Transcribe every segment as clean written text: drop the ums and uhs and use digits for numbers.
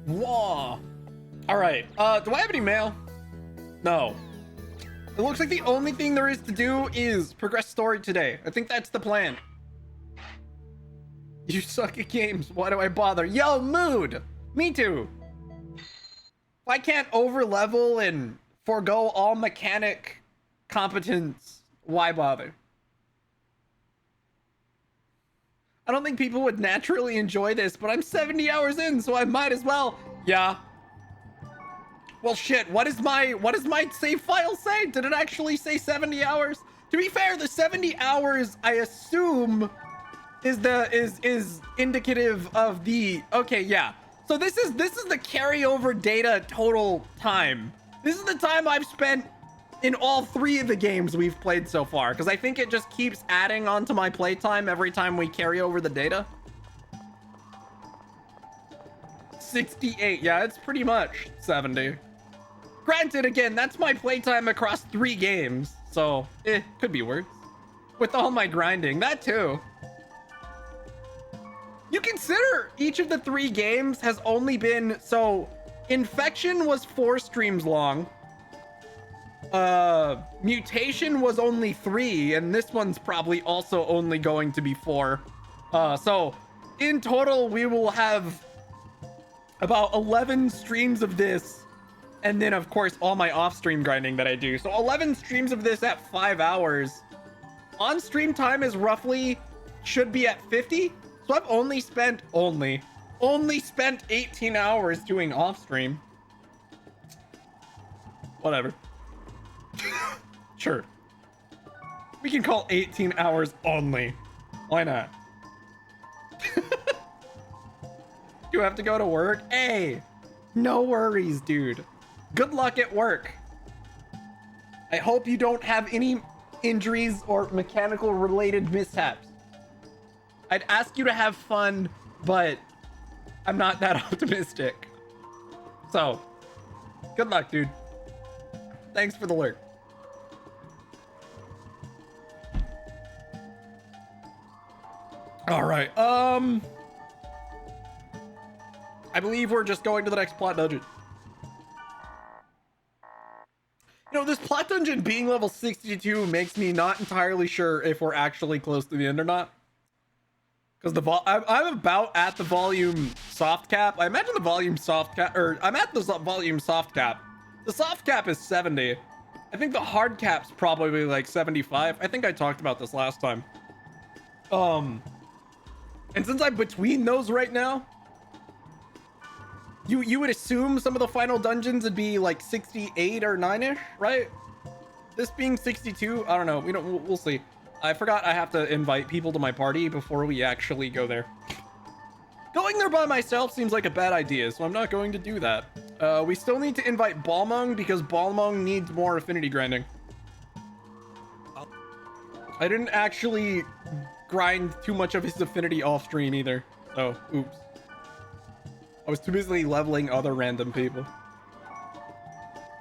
Whoa. All right. Do I have any mail? No. It looks like the only thing there is to do is progress story today. I think that's the plan. You suck at games. Why do I bother? Yo, mood. Me too. If I can't over level and forego all mechanic competence, why bother? I don't think people would naturally enjoy this, but I'm 70 hours in, so I might as well. Yeah. Well, shit. What does my save file say? Did it actually say 70 hours? To be fair, the 70 hours I assume is indicative of the. Okay, yeah. So this is the carryover data total time. This is the time I've spent in all 3 of the games we've played so far, because I think it just keeps adding onto my playtime every time we carry over the data. 68. Yeah, it's pretty much 70. Granted, again, that's my playtime across 3 games, so could be worse. With all my grinding, that too. You consider each of the 3 games has only been, so Infection was 4 streams long. Mutation was only 3, and this one's probably also only going to be 4. So in total, we will have about 11 streams of this. And then, of course, all my off-stream grinding that I do. So 11 streams of this at 5 hours. On-stream time is roughly, should be at 50. So I've only spent 18 hours doing off-stream. Whatever. Sure. We can call 18 hours only. Why not? Do I have to go to work? Hey, no worries, dude. Good luck at work. I hope you don't have any injuries or mechanical related mishaps. I'd ask you to have fun, but I'm not that optimistic. So, good luck, dude. Thanks for the alert. All right. I believe we're just going to the next plot dungeon. You know, this plot dungeon being level 62 makes me not entirely sure if we're actually close to the end or not. Because I'm about at the volume soft cap. I imagine the volume soft cap, or I'm at the volume soft cap. The soft cap is 70. I think the hard cap's probably like 75. I think I talked about this last time. And since I'm between those right now, you would assume some of the final dungeons would be like 68 or 9ish, right? This being 62, I don't know. We'll see. I forgot I have to invite people to my party before we actually go there. Going there by myself seems like a bad idea, so I'm not going to do that. We still need to invite Balmung because Balmung needs more affinity grinding. I didn't actually grind too much of his affinity off stream either, so oops. I was too busy leveling other random people.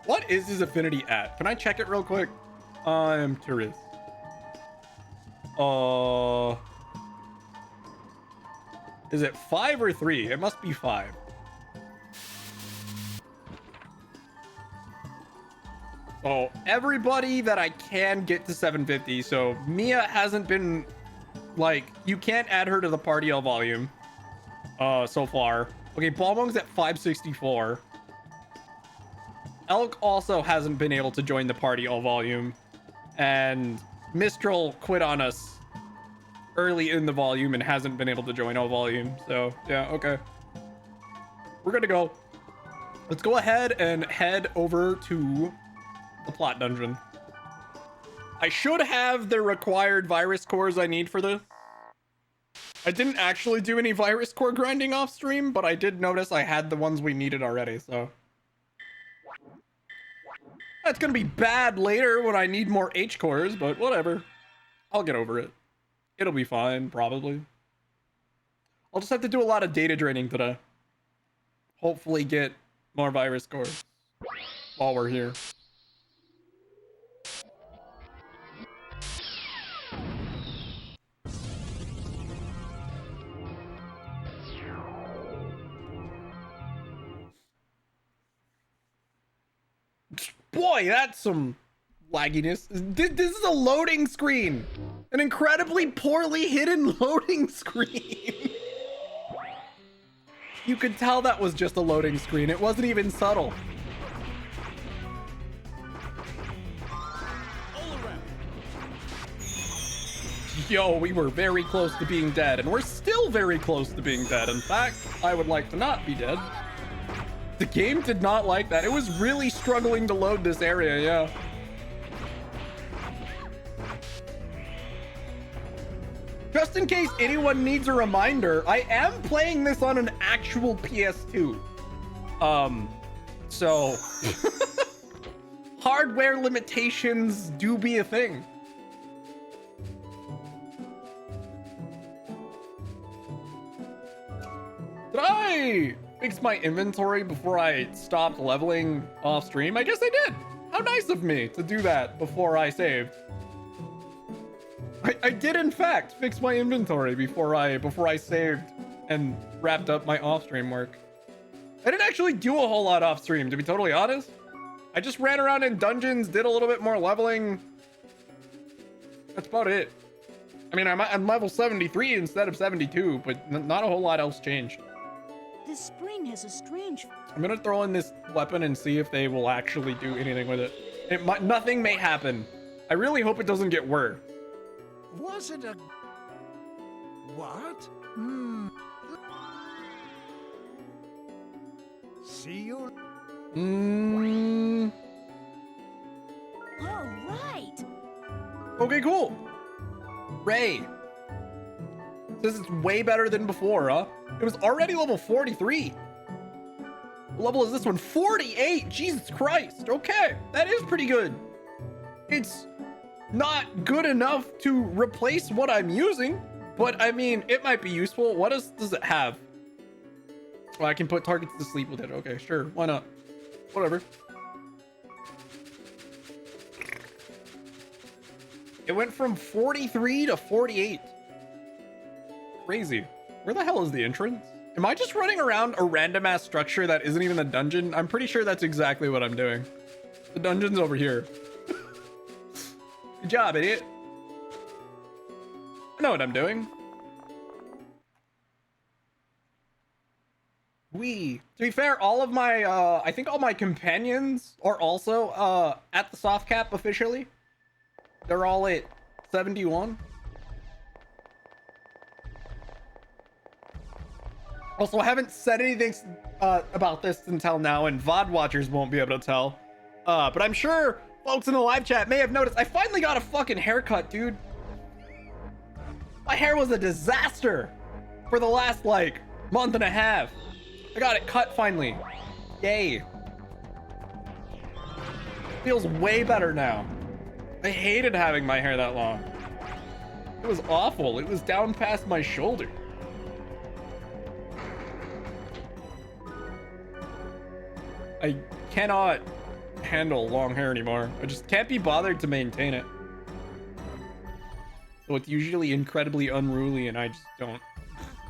What is his affinity at? Can I check it real quick? I'm curious. Is it 5 or 3? It must be 5. So everybody that I can get to 750. So Mia hasn't been, like, you can't add her to the party all volume so far. Okay, Balmung's at 564. Elk also hasn't been able to join the party all volume. And Mistral quit on us early in the volume and hasn't been able to join all volume. So, yeah, okay. We're gonna go. Let's go ahead and head over to the plot dungeon. I should have the required virus cores I need for this. I didn't actually do any virus core grinding off stream, but I did notice I had the ones we needed already, so. That's gonna be bad later when I need more H cores, but whatever. I'll get over it. It'll be fine, probably. I'll just have to do a lot of data draining today. Hopefully get more virus cores while we're here. Boy, that's some lagginess. This is a loading screen. An incredibly poorly hidden loading screen. You could tell that was just a loading screen. It wasn't even subtle. Yo, we were very close to being dead, and we're still very close to being dead. In fact, I would like to not be dead. The game did not like that. It was really struggling to load this area, yeah. Just in case anyone needs a reminder, I am playing this on an actual PS2. So hardware limitations do be a thing. Did I fix my inventory before I stopped leveling off stream? I guess I did. How nice of me to do that before I saved. I did in fact fix my inventory before I saved and wrapped up my off-stream work. I didn't actually do a whole lot off-stream, to be totally honest. I just ran around in dungeons, did a little bit more leveling. That's about it. I mean, I'm level 73 instead of 72, but not a whole lot else changed. This spring has a strange... I'm gonna throw in this weapon and see if they will actually do anything with it. Nothing may happen. I really hope it doesn't get worse. Was it a... What? See you... All right. Okay, cool. Ray. This is way better than before, huh? It was already level 43. What level is this one? 48! Jesus Christ! Okay, that is pretty good. It's not good enough to replace what I'm using, but I mean, it might be useful. What else does it have? Well, I can put targets to sleep with it. Okay, sure. Why not? Whatever. It went from 43 to 48. Crazy. Where the hell is the entrance? Am I just running around a random ass structure that isn't even a dungeon? I'm pretty sure that's exactly what I'm doing. The dungeon's over here. Good job, idiot. I know what I'm doing. To be fair, all of my, I think all my companions are also, at the soft cap officially. They're all at 71. Also, I haven't said anything about this until now, and VOD watchers won't be able to tell. But I'm sure folks in the live chat may have noticed I finally got a fucking haircut, dude. My hair was a disaster for the last, like, month and a half. I got it cut finally. Yay. Feels way better now. I hated having my hair that long. It was awful. It was down past my shoulder. I cannot handle long hair anymore. I just can't be bothered to maintain it. So it's usually incredibly unruly and I just don't.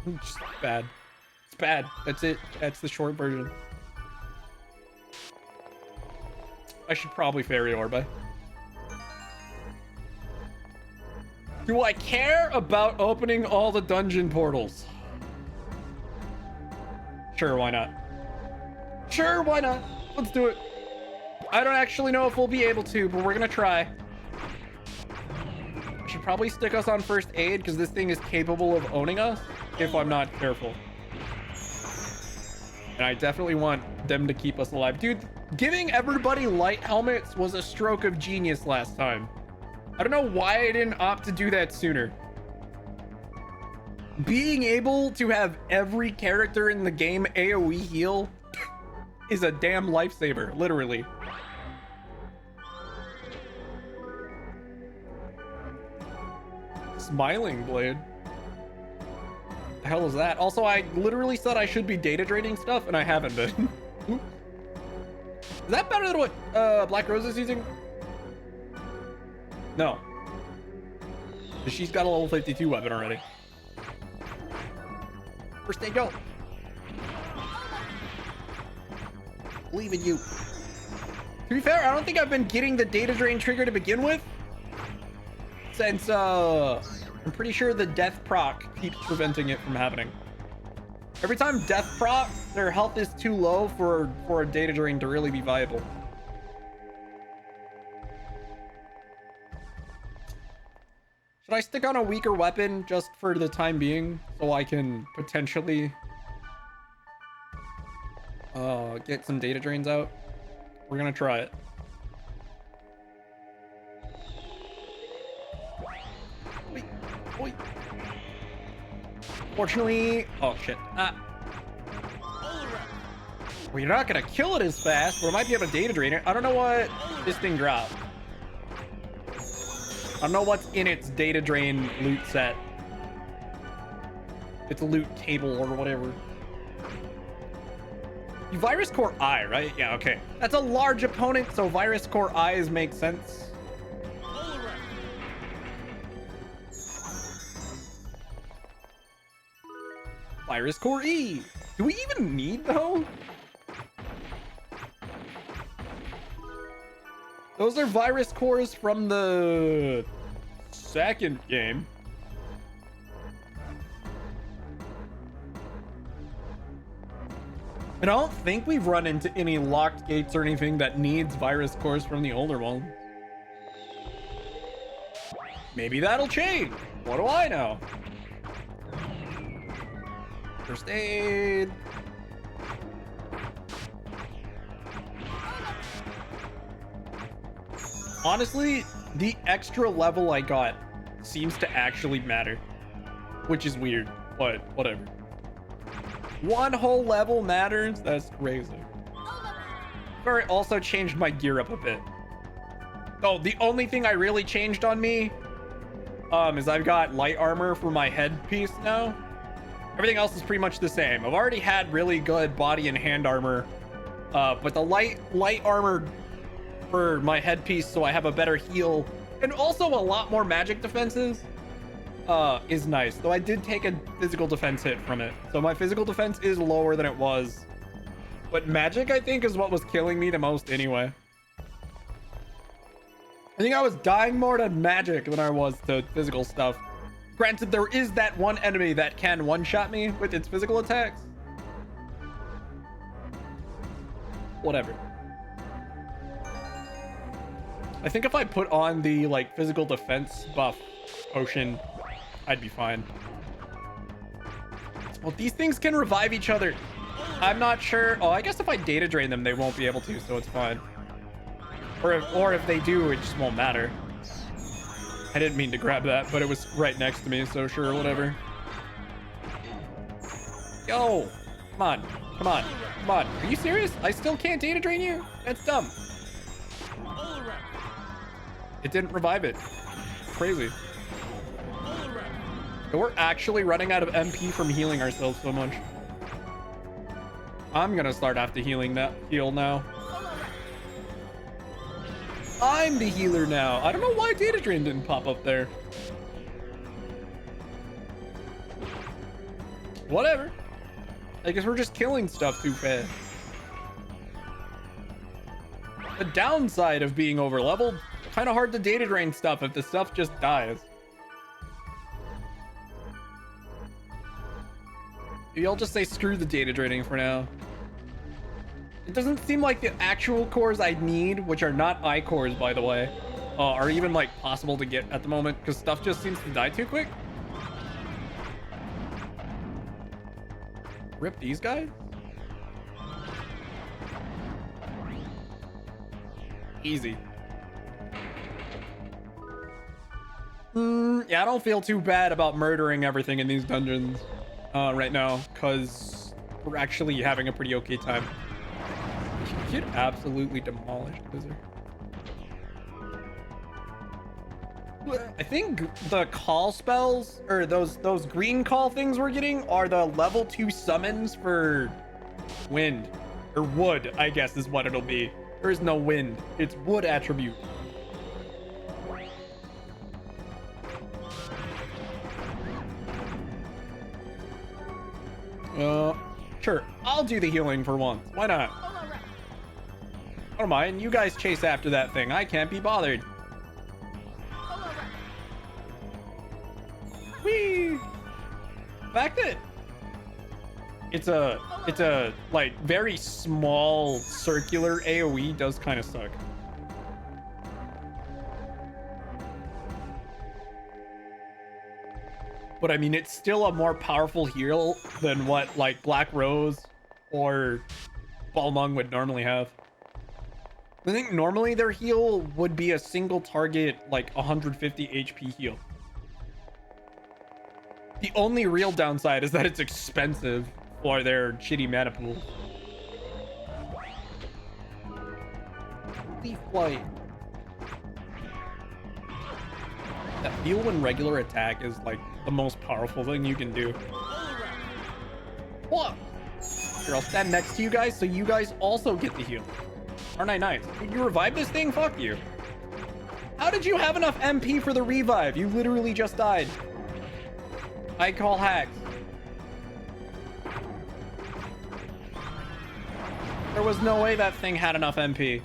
It's just bad. It's bad. That's it. That's the short version. I should probably fairy orb. Do I care about opening all the dungeon portals? Sure, why not? Sure, why not? Let's do it. I don't actually know if we'll be able to, but we're gonna try. I should probably stick us on first aid because this thing is capable of owning us if I'm not careful. And I definitely want them to keep us alive. Dude, giving everybody light helmets was a stroke of genius last time. I don't know why I didn't opt to do that sooner. Being able to have every character in the game AoE heal is a damn lifesaver, literally. Smiling blade. The hell is that? Also, I literally said I should be data draining stuff, and I haven't been. Is that better than what Black Rose is using? No. She's got a level 52 weapon already. First aid, go. Believe in you. To be fair, I don't think I've been getting the data drain trigger to begin with. Since, I'm pretty sure the death proc keeps preventing it from happening. Every time death proc, their health is too low for a data drain to really be viable. Should I stick on a weaker weapon just for the time being so I can potentially get some data drains out? We're gonna try it. Wait, wait. Fortunately, oh shit. Well, you're not gonna kill it as fast, but I might be able to data drain it. I don't know what this thing dropped. I don't know what's in its data drain loot set. It's a loot table or whatever. Virus Core Eye, right? Yeah, okay. That's a large opponent, so Virus Core Eyes make sense. Virus Core E. Do we even need those? Those are virus cores from the second game. I don't think we've run into any locked gates or anything that needs virus cores from the older ones. Maybe that'll change. What do I know? First aid. Honestly, the extra level I got seems to actually matter, which is weird, but whatever. One whole level matters? That's crazy. It also changed my gear up a bit. Oh, the only thing I really changed on me is I've got light armor for my headpiece now. Everything else is pretty much the same. I've already had really good body and hand armor, but the light armor for my headpiece, so I have a better heal and also a lot more magic defenses, is nice. Though I did take a physical defense hit from it, so my physical defense is lower than it was, but magic I think is what was killing me the most anyway. I think I was dying more to magic than I was to physical stuff. Granted, there is that one enemy that can one-shot me with its physical attacks. Whatever. I think if I put on the like physical defense buff potion, I'd be fine. Well, these things can revive each other. I'm not sure. Oh, I guess if I data drain them, they won't be able to, so it's fine. Or if they do, it just won't matter. I didn't mean to grab that, but it was right next to me, so sure, whatever. Yo, come on, come on, come on. Are you serious? I still can't data drain you? That's dumb. It didn't revive it. Crazy. But we're actually running out of MP from healing ourselves so much. I'm gonna start after heal now. I'm the healer now. I don't know why data drain didn't pop up there. Whatever. I guess we're just killing stuff too fast. The downside of being over leveled, kind of hard to data drain stuff if the stuff just dies. Maybe I'll just say screw the data draining for now. It doesn't seem like the actual cores I need, which are not eye cores, by the way, are even like possible to get at the moment because stuff just seems to die too quick. Rip these guys. Easy. Yeah, I don't feel too bad about murdering everything in these dungeons right now because we're actually having a pretty okay time. Get absolutely demolished, Blizzard. I think the call spells or those green call things we're getting are the level 2 summons for wind or wood, I guess is what it'll be. There is no wind, it's wood attribute. Sure, I'll do the healing for once. Why not? I don't mind. You guys chase after that thing. I can't be bothered. Whee! The fact that it's a like very small circular AoE does kind of suck. But I mean, it's still a more powerful heal than what like Black Rose or Balmung would normally have. I think normally their heal would be a single target, like 150 HP heal. The only real downside is that it's expensive for their shitty mana pool. Leaf Flight. That heal when regular attack is like the most powerful thing you can do. What? Here, I'll stand next to you guys so you guys also get the heal. Aren't I nice? Did you revive this thing? Fuck you. How did you have enough MP for the revive? You literally just died. I call hacks. There was no way that thing had enough MP.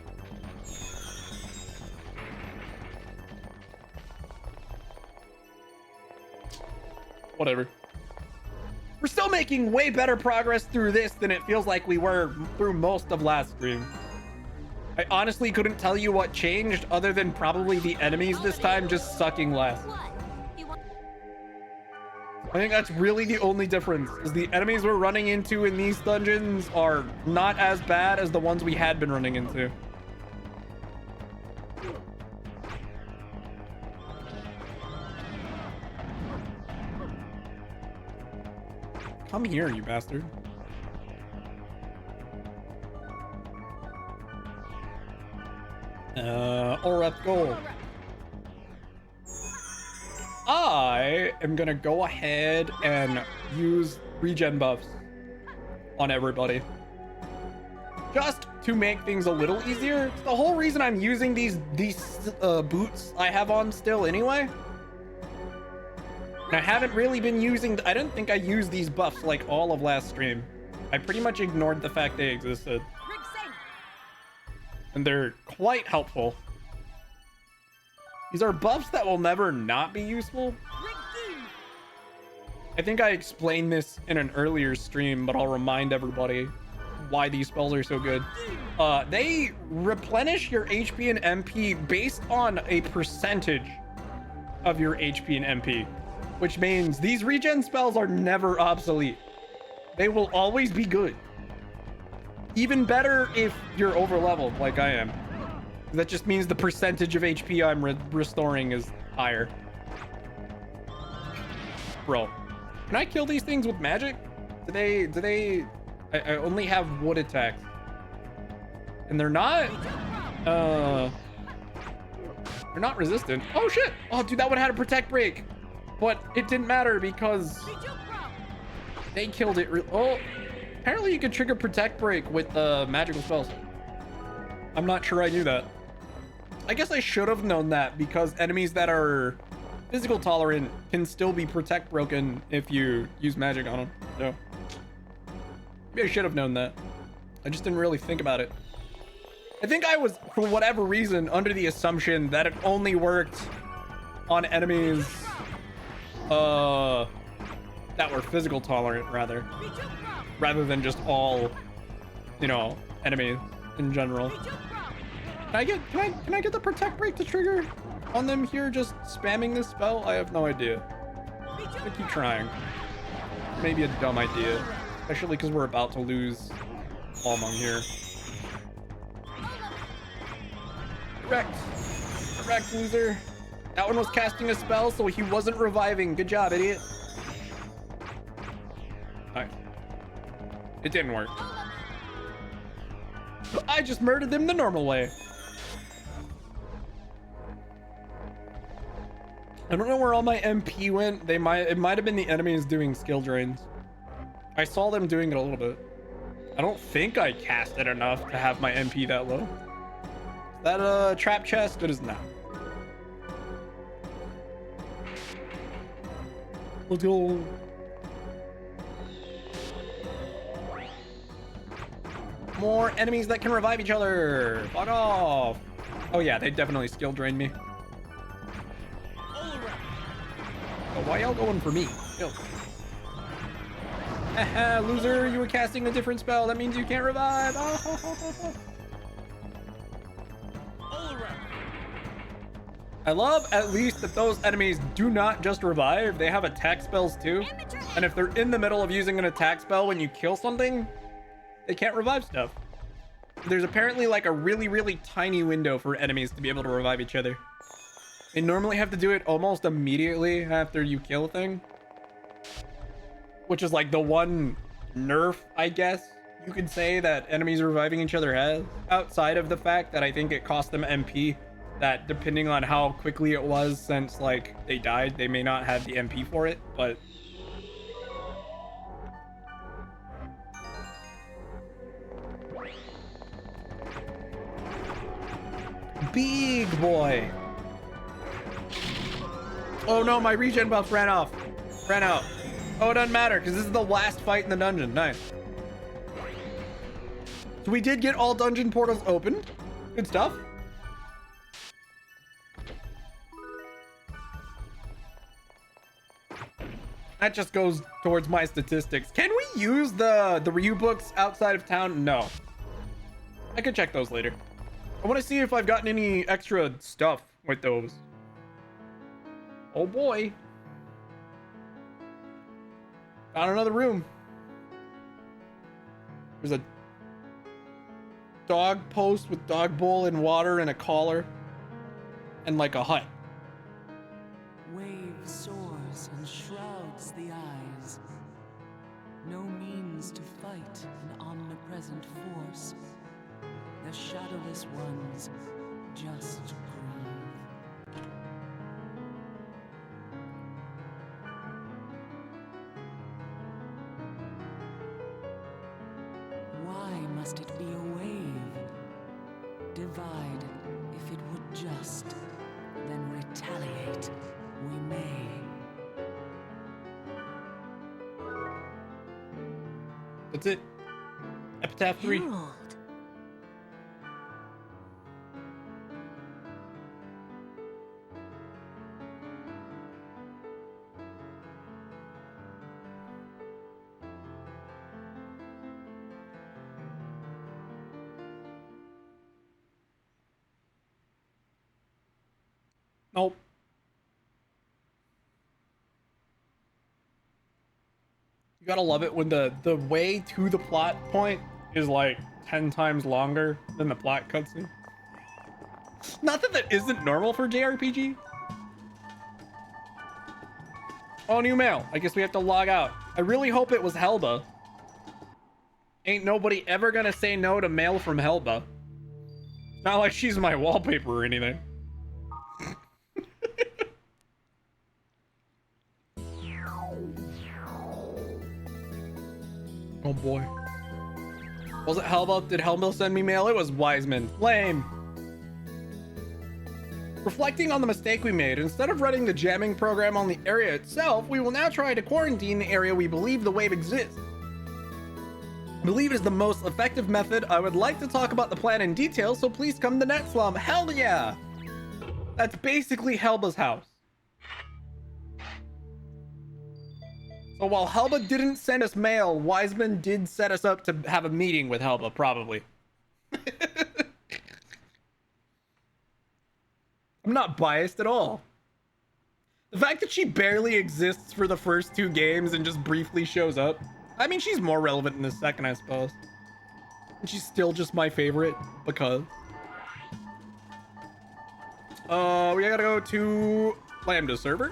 Whatever. We're still making way better progress through this than it feels like we were through most of last stream. I honestly couldn't tell you what changed other than probably the enemies this time just sucking less. I think that's really the only difference, is the enemies we're running into in these dungeons are not as bad as the ones we had been running into. Come here, you bastard. Let's go. I am gonna go ahead and use regen buffs on everybody, just to make things a little easier. It's the whole reason I'm using these boots I have on still anyway. And I haven't really been using, I didn't think I used these buffs like all of last stream. I pretty much ignored the fact they existed. And they're quite helpful. These are buffs that will never not be useful. I think I explained this in an earlier stream, but I'll remind everybody why these spells are so good. They replenish your HP and MP based on a percentage of your HP and MP, which means these regen spells are never obsolete. They will always be good. Even better if you're over leveled like I am. That just means the percentage of HP I'm restoring is higher. Bro, can I kill these things with magic? I only have wood attacks. And they're not resistant. Oh shit. Oh dude, that one had a protect break. But it didn't matter because they killed it. Oh, apparently you can trigger protect break with magical spells. I'm not sure I knew that. I guess I should have known that because enemies that are physical tolerant can still be protect broken if you use magic on them. So maybe I should have known that. I just didn't really think about it. I think I was, for whatever reason, under the assumption that it only worked on enemies that were physical tolerant rather than just all, you know, enemies in general. Can I get the protect break to trigger on them here just spamming this spell? I have no idea. I keep trying. Maybe a dumb idea, especially because we're about to lose Balmung here. Correct, loser. That one was casting a spell, so he wasn't reviving. Good job, idiot. Alright. It didn't work. I just murdered them the normal way. I don't know where all my MP went. It might have been the enemies doing skill drains. I saw them doing it a little bit. I don't think I casted enough to have my MP that low. Is that a trap chest? It is not. Let's go. More enemies that can revive each other. Fuck off. Oh yeah, they definitely skill drained me. Oh, why y'all going for me? Chill. Haha, loser, you were casting a different spell. That means you can't revive. Oh. I love at least that those enemies do not just revive. They have attack spells too. And if they're in the middle of using an attack spell when you kill something, they can't revive stuff. There's apparently like a really tiny window for enemies to be able to revive each other. They normally have to do it almost immediately after you kill a thing, which is like the one nerf, I guess you could say, that enemies reviving each other has, outside of the fact that I think it cost them MP, that depending on how quickly it was since like they died, they may not have the MP for it, but big boy. Oh no, my regen buff ran out. Oh, it doesn't matter because this is the last fight in the dungeon. Nice. So we did get all dungeon portals open. Good stuff. That just goes towards my statistics. Can we use the Ryu books outside of town? No. I can check those later. I want to see if I've gotten any extra stuff with those. Oh boy. Found another room. There's a dog post with dog bowl and water and a collar. And like a hut. Wave soars and shrouds the eyes. No means to fight an omnipresent force. The shadowless ones just grieve. Why must it be a wave? Divide if it would just, then retaliate we may. That's it. Epitaph 3. Herald. Nope. You gotta love it when the way to the plot point is like 10 times longer than the plot cutscene. Not that that isn't normal for JRPG. Oh, new mail. I guess we have to log out. I really hope it was Helba. Ain't nobody ever gonna say no to mail from Helba. Not like she's my wallpaper or anything. Oh boy. Was it Helba? Did Helba send me mail? It was Wiseman. Lame. Reflecting on the mistake we made, instead of running the jamming program on the area itself, we will now try to quarantine the area we believe the wave exists. I believe it is the most effective method. I would like to talk about the plan in detail, so please come to Netslum. Hell yeah! That's basically Helba's house. So while Helba didn't send us mail, Wiseman did set us up to have a meeting with Helba, probably. I'm not biased at all. The fact that she barely exists for the first 2 games and just briefly shows up. I mean, she's more relevant in the second, I suppose. And she's still just my favorite because. We gotta go to Lambda server.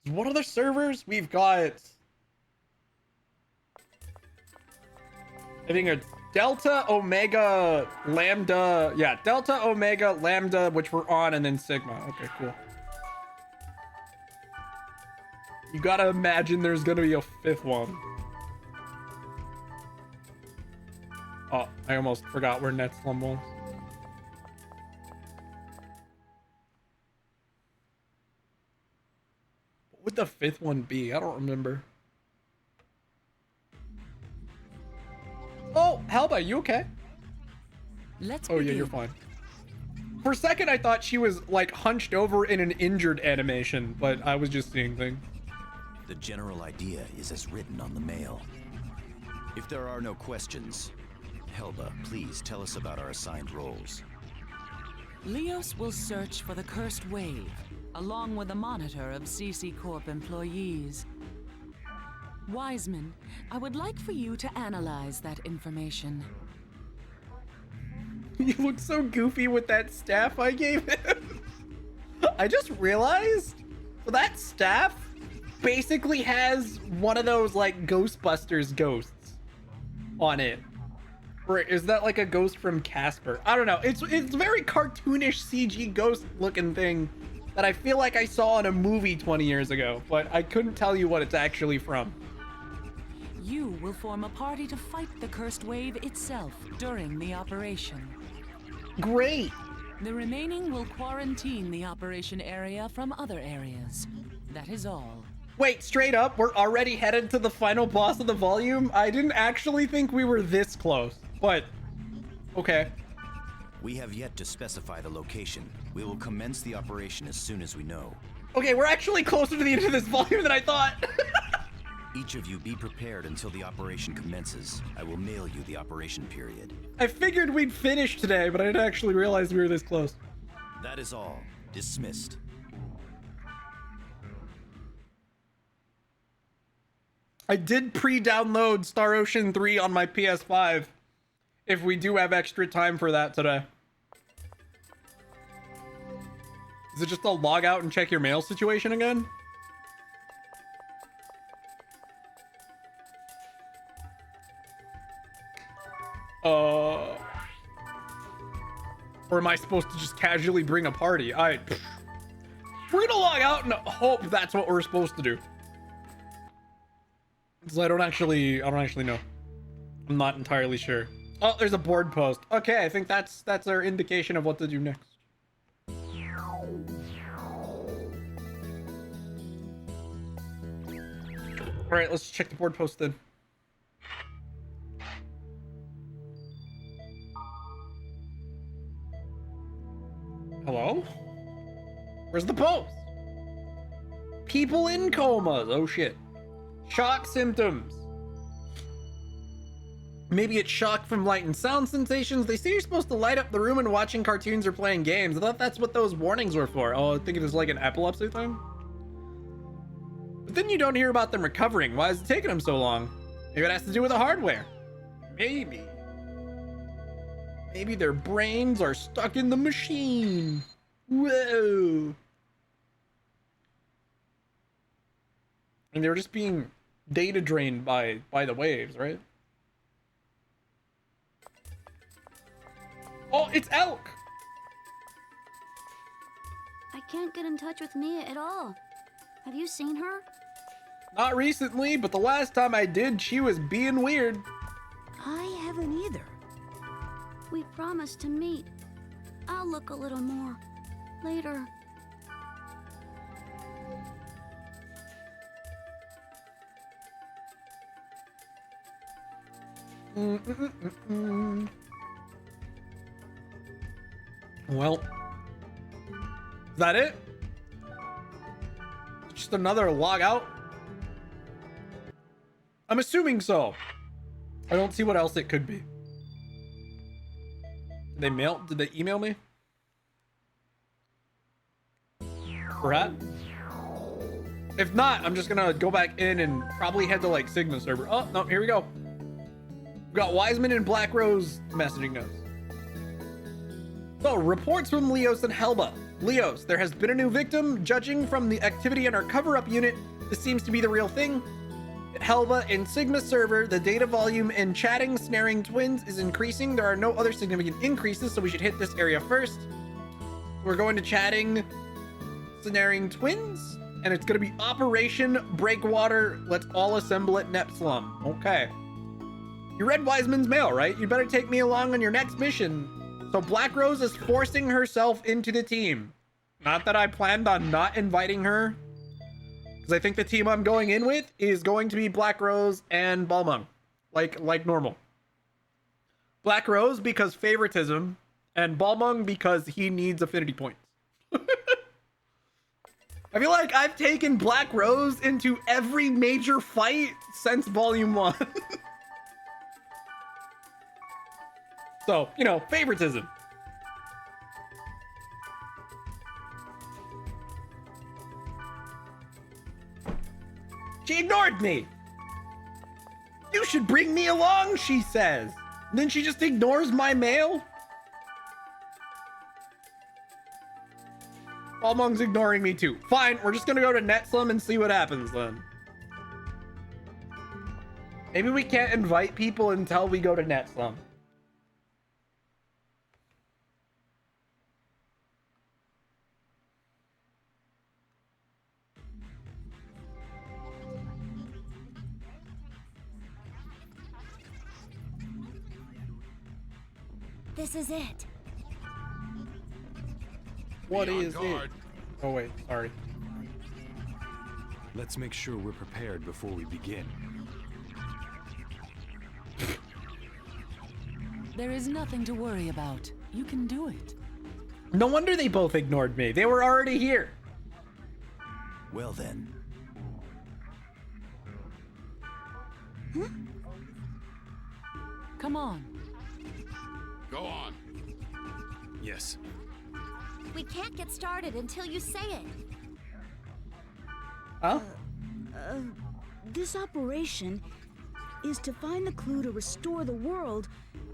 What other servers? We've got, I think it's Delta, Omega, Lambda. Yeah, Delta, Omega, Lambda, which we're on, and then Sigma. Okay, cool. You gotta imagine there's gonna be a 5th one. Oh, I almost forgot where Netslum was. would the fifth one be? I don't remember. Oh, Helba, you okay? Let's Oh, yeah, begin. you're fine. For a second, I thought she was like hunched over in an injured animation, but I was just seeing things. The general idea is as written on the mail. If there are no questions, Helba, please tell us about our assigned roles. Leos will search for the cursed wave, along with a monitor of CC Corp employees. Wiseman, I would like for you to analyze that information. You look so goofy with that staff I gave him. I just realized that staff basically has one of those like Ghostbusters ghosts on it. Or is that like a ghost from Casper? I don't know. It's very cartoonish CG ghost looking thing that I feel like I saw in a movie 20 years ago, but I couldn't tell you what it's actually from. You will form a party to fight the cursed wave itself during the operation. Great. The remaining will quarantine the operation area from other areas. That is all. Wait, straight up, we're already headed to the final boss of the volume? I didn't actually think we were this close, but okay. We have yet to specify the location. We will commence the operation as soon as we know. Okay, we're actually closer to the end of this volume than I thought. Each of you be prepared until the operation commences. I will mail you the operation period. I figured we'd finish today, but I didn't actually realize we were this close. That is all. Dismissed. I did pre-download Star Ocean 3 on my PS5 if we do have extra time for that today. Is it just a log out and check your mail situation again? Or am I supposed to just casually bring a party? We're gonna log out and hope that's what we're supposed to do. Because I don't actually know. I'm not entirely sure. Oh, there's a board post. Okay, I think that's our indication of what to do next. All right, let's check the board post then. Hello? Where's the post? People in comas. Oh shit. Shock symptoms. Maybe it's shock from light and sound sensations. They say you're supposed to light up the room and watching cartoons or playing games. I thought that's what those warnings were for. Oh, I think it was like an epilepsy thing. But then you don't hear about them recovering. Why is it taking them so long? Maybe it has to do with the hardware. Maybe. Maybe their brains are stuck in the machine. Whoa. And they're just being data drained by the waves, right? Oh, it's Elk. I can't get in touch with Mia at all. Have you seen her? Not recently, but the last time I did, she was being weird. I haven't either. We promised to meet. I'll look a little more later. Well, is that it? Just another log out? I'm assuming so. I don't see what else it could be. Did they email me? Brett? If not, I'm just gonna go back in and probably head to like Sigma server. Oh, no, here we go. We got Wiseman and Black Rose messaging us. So, reports from Leos and Helba. Leos, there has been a new victim. Judging from the activity in our cover-up unit, this seems to be the real thing. At Helba and Sigma server, the data volume in chatting snaring twins is increasing. There are no other significant increases, so we should hit this area first. We're going to chatting snaring twins, and it's going to be Operation Breakwater. Let's all assemble at Nepslum. Okay. You read Wiseman's mail, right? You better take me along on your next mission. So Black Rose is forcing herself into the team. Not that I planned on not inviting her, Because I think the team I'm going in with is going to be Black Rose and Balmung. Like normal. Black Rose because favoritism, and Balmung because he needs affinity points. I feel like I've taken Black Rose into every major fight since Volume 1. So, you know, favoritism. She ignored me. You should bring me along, she says. And then she just ignores my mail. Balmung's ignoring me too. Fine, we're just gonna go to Netslum and see what happens then. Maybe we can't invite people until we go to Netslum. This is it. What Be on is it? guard. Oh wait, sorry. Let's make sure we're prepared before we begin. There is nothing to worry about. You can do it. No wonder they both ignored me. They were already here. Well then, Come on. Go on. Yes. We can't get started until you say it. Huh? This operation is to find the clue to restore the world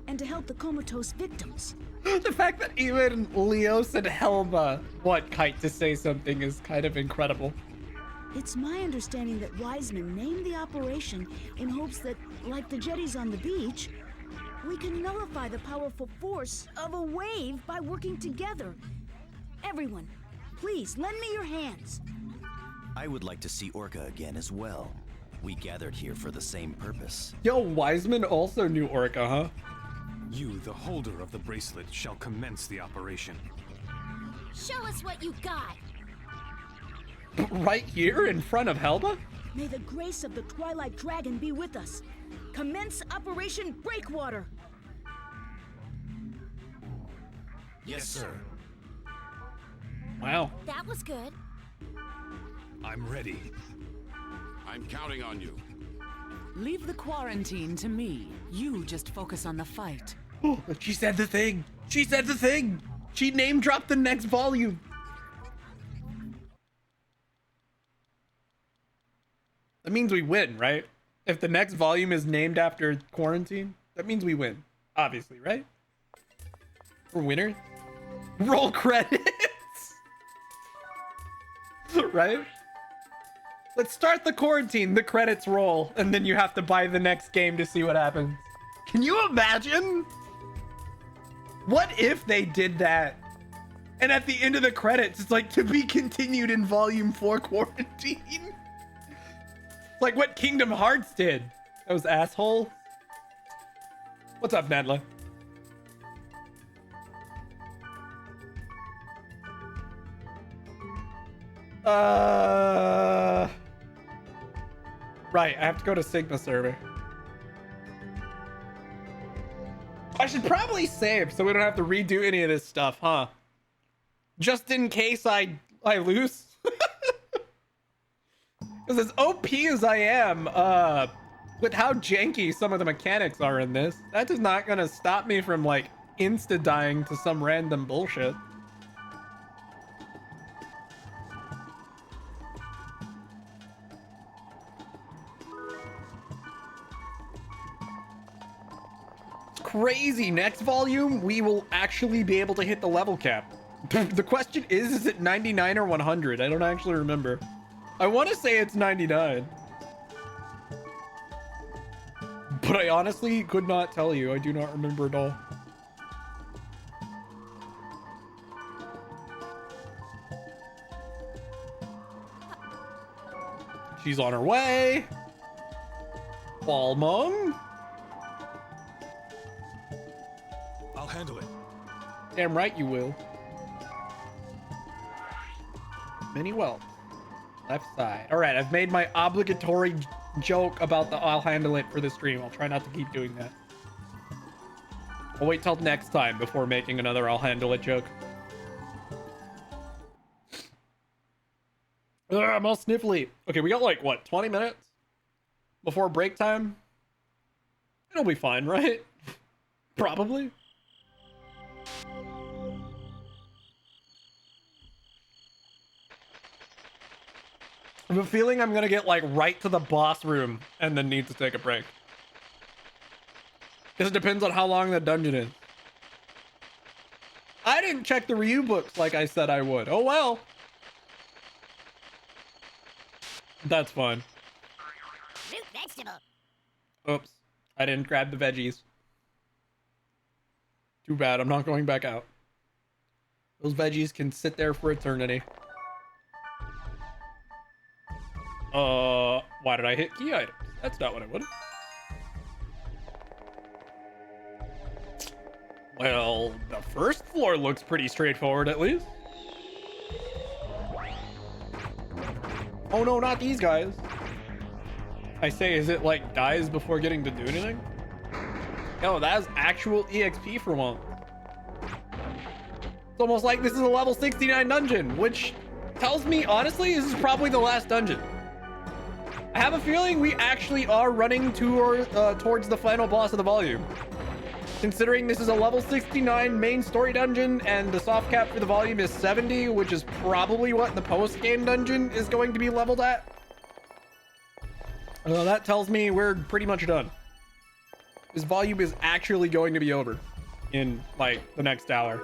and to help the comatose victims. The fact that even Leos and Helma want Kite to say something is kind of incredible. It's my understanding that Wiseman named the operation in hopes that, like the jetties on the beach, we can nullify the powerful force of a wave by working together. Everyone, please lend me your hands. I would like to see Orca again as well. We gathered here for the same purpose. Yo, Wiseman also knew Orca, huh? You, the holder of the bracelet, shall commence the operation. Show us what you got. Right here in front of Helma? May the grace of the Twilight Dragon be with us. Commence Operation Breakwater. Yes, sir. Wow. That was good. I'm ready. I'm counting on you. Leave the quarantine to me. You just focus on the fight. She said the thing. She said the thing. She name dropped the next volume. That means we win, right? If the next volume is named after quarantine, that means we win. Obviously, right? We're winners. Roll credits. Right? Let's start the quarantine, the credits roll, and then you have to buy the next game to see what happens. Can you imagine? What if they did that? And at the end of the credits, it's like, to be continued in volume 4 quarantine. Like what Kingdom Hearts did. Those assholes. What's up, Nadla? Right, I have to go to Sigma server. I should probably save so we don't have to redo any of this stuff, huh? Just in case I lose. Because as OP as I am, with how janky some of the mechanics are in this, that is not gonna stop me from like insta-dying to some random bullshit. Crazy. Next volume, we will actually be able to hit the level cap. The question is it 99 or 100? I don't actually remember. I want to say it's 99. But I honestly could not tell you. I do not remember at all. She's on her way. Balmung. I'll handle it. Damn right you will. Many well. Left side. All right, I've made my obligatory joke about the I'll handle it for the stream. I'll try not to keep doing that. I'll wait till next time before making another I'll handle it joke. Ugh, I'm all sniffly. Okay, we got like, what, 20 minutes? Before break time? It'll be fine, right? Probably. I have a feeling I'm gonna get like right to the boss room and then need to take a break. Because it depends on how long the dungeon is. I didn't check the review books like I said I would. Oh well. That's fine. Root vegetable. Oops. I didn't grab the veggies. Too bad. I'm not going back out. Those veggies can sit there for eternity. Why did I hit key items? That's not what I would. Well, the first floor looks pretty straightforward at least. Oh no, not these guys. I say, is it like dies before getting to do anything? Oh, that's actual EXP for once. It's almost like this is a level 69 dungeon, which tells me, honestly, this is probably the last dungeon. I have a feeling we actually are running towards the final boss of the volume. Considering this is a level 69 main story dungeon and the soft cap for the volume is 70, which is probably what the post-game dungeon is going to be leveled at. That tells me we're pretty much done. This volume is actually going to be over in like the next hour.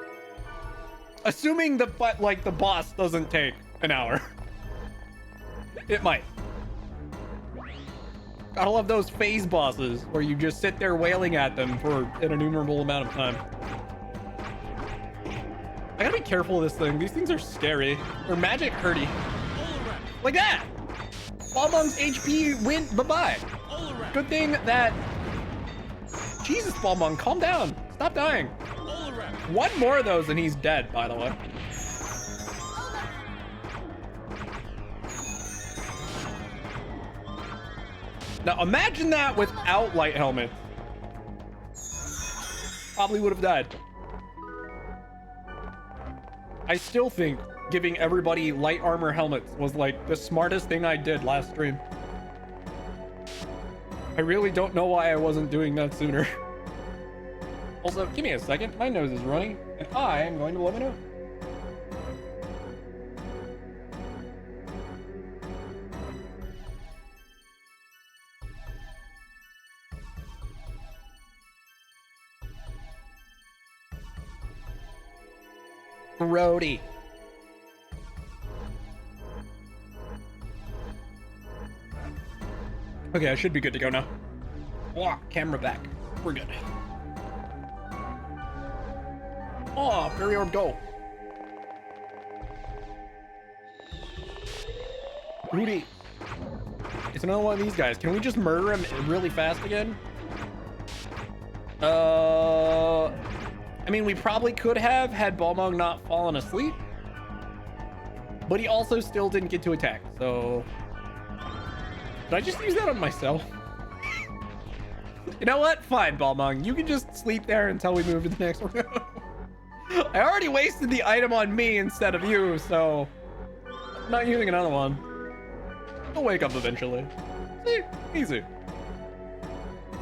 Assuming the boss doesn't take an hour. It might. I love those phase bosses where you just sit there wailing at them for an innumerable amount of time. I gotta be careful of this thing. These things are scary. They're magic hurty. Like that! Balmung's HP went bye-bye. Good thing that... Jesus, Balmung, calm down. Stop dying. One more of those and he's dead, by the way. Now imagine that without light helmet. Probably would have died. I still think giving everybody light armor helmets was like the smartest thing I did last stream. I really don't know why I wasn't doing that sooner. Also, give me a second. My nose is running and I am going to let me know. Roadie. Okay, I should be good to go now. Whoa, camera back. We're good. Oh, Fairy Orb, go. Rudy. It's another one of these guys. Can we just murder him really fast again? I mean, we probably could have had Balmung not fallen asleep. But he also still didn't get to attack, so... Did I just use that on myself? You know what? Fine, Balmung. You can just sleep there until we move to the next room. I already wasted the item on me instead of you, so... I'm not using another one. He'll wake up eventually. See? Easy.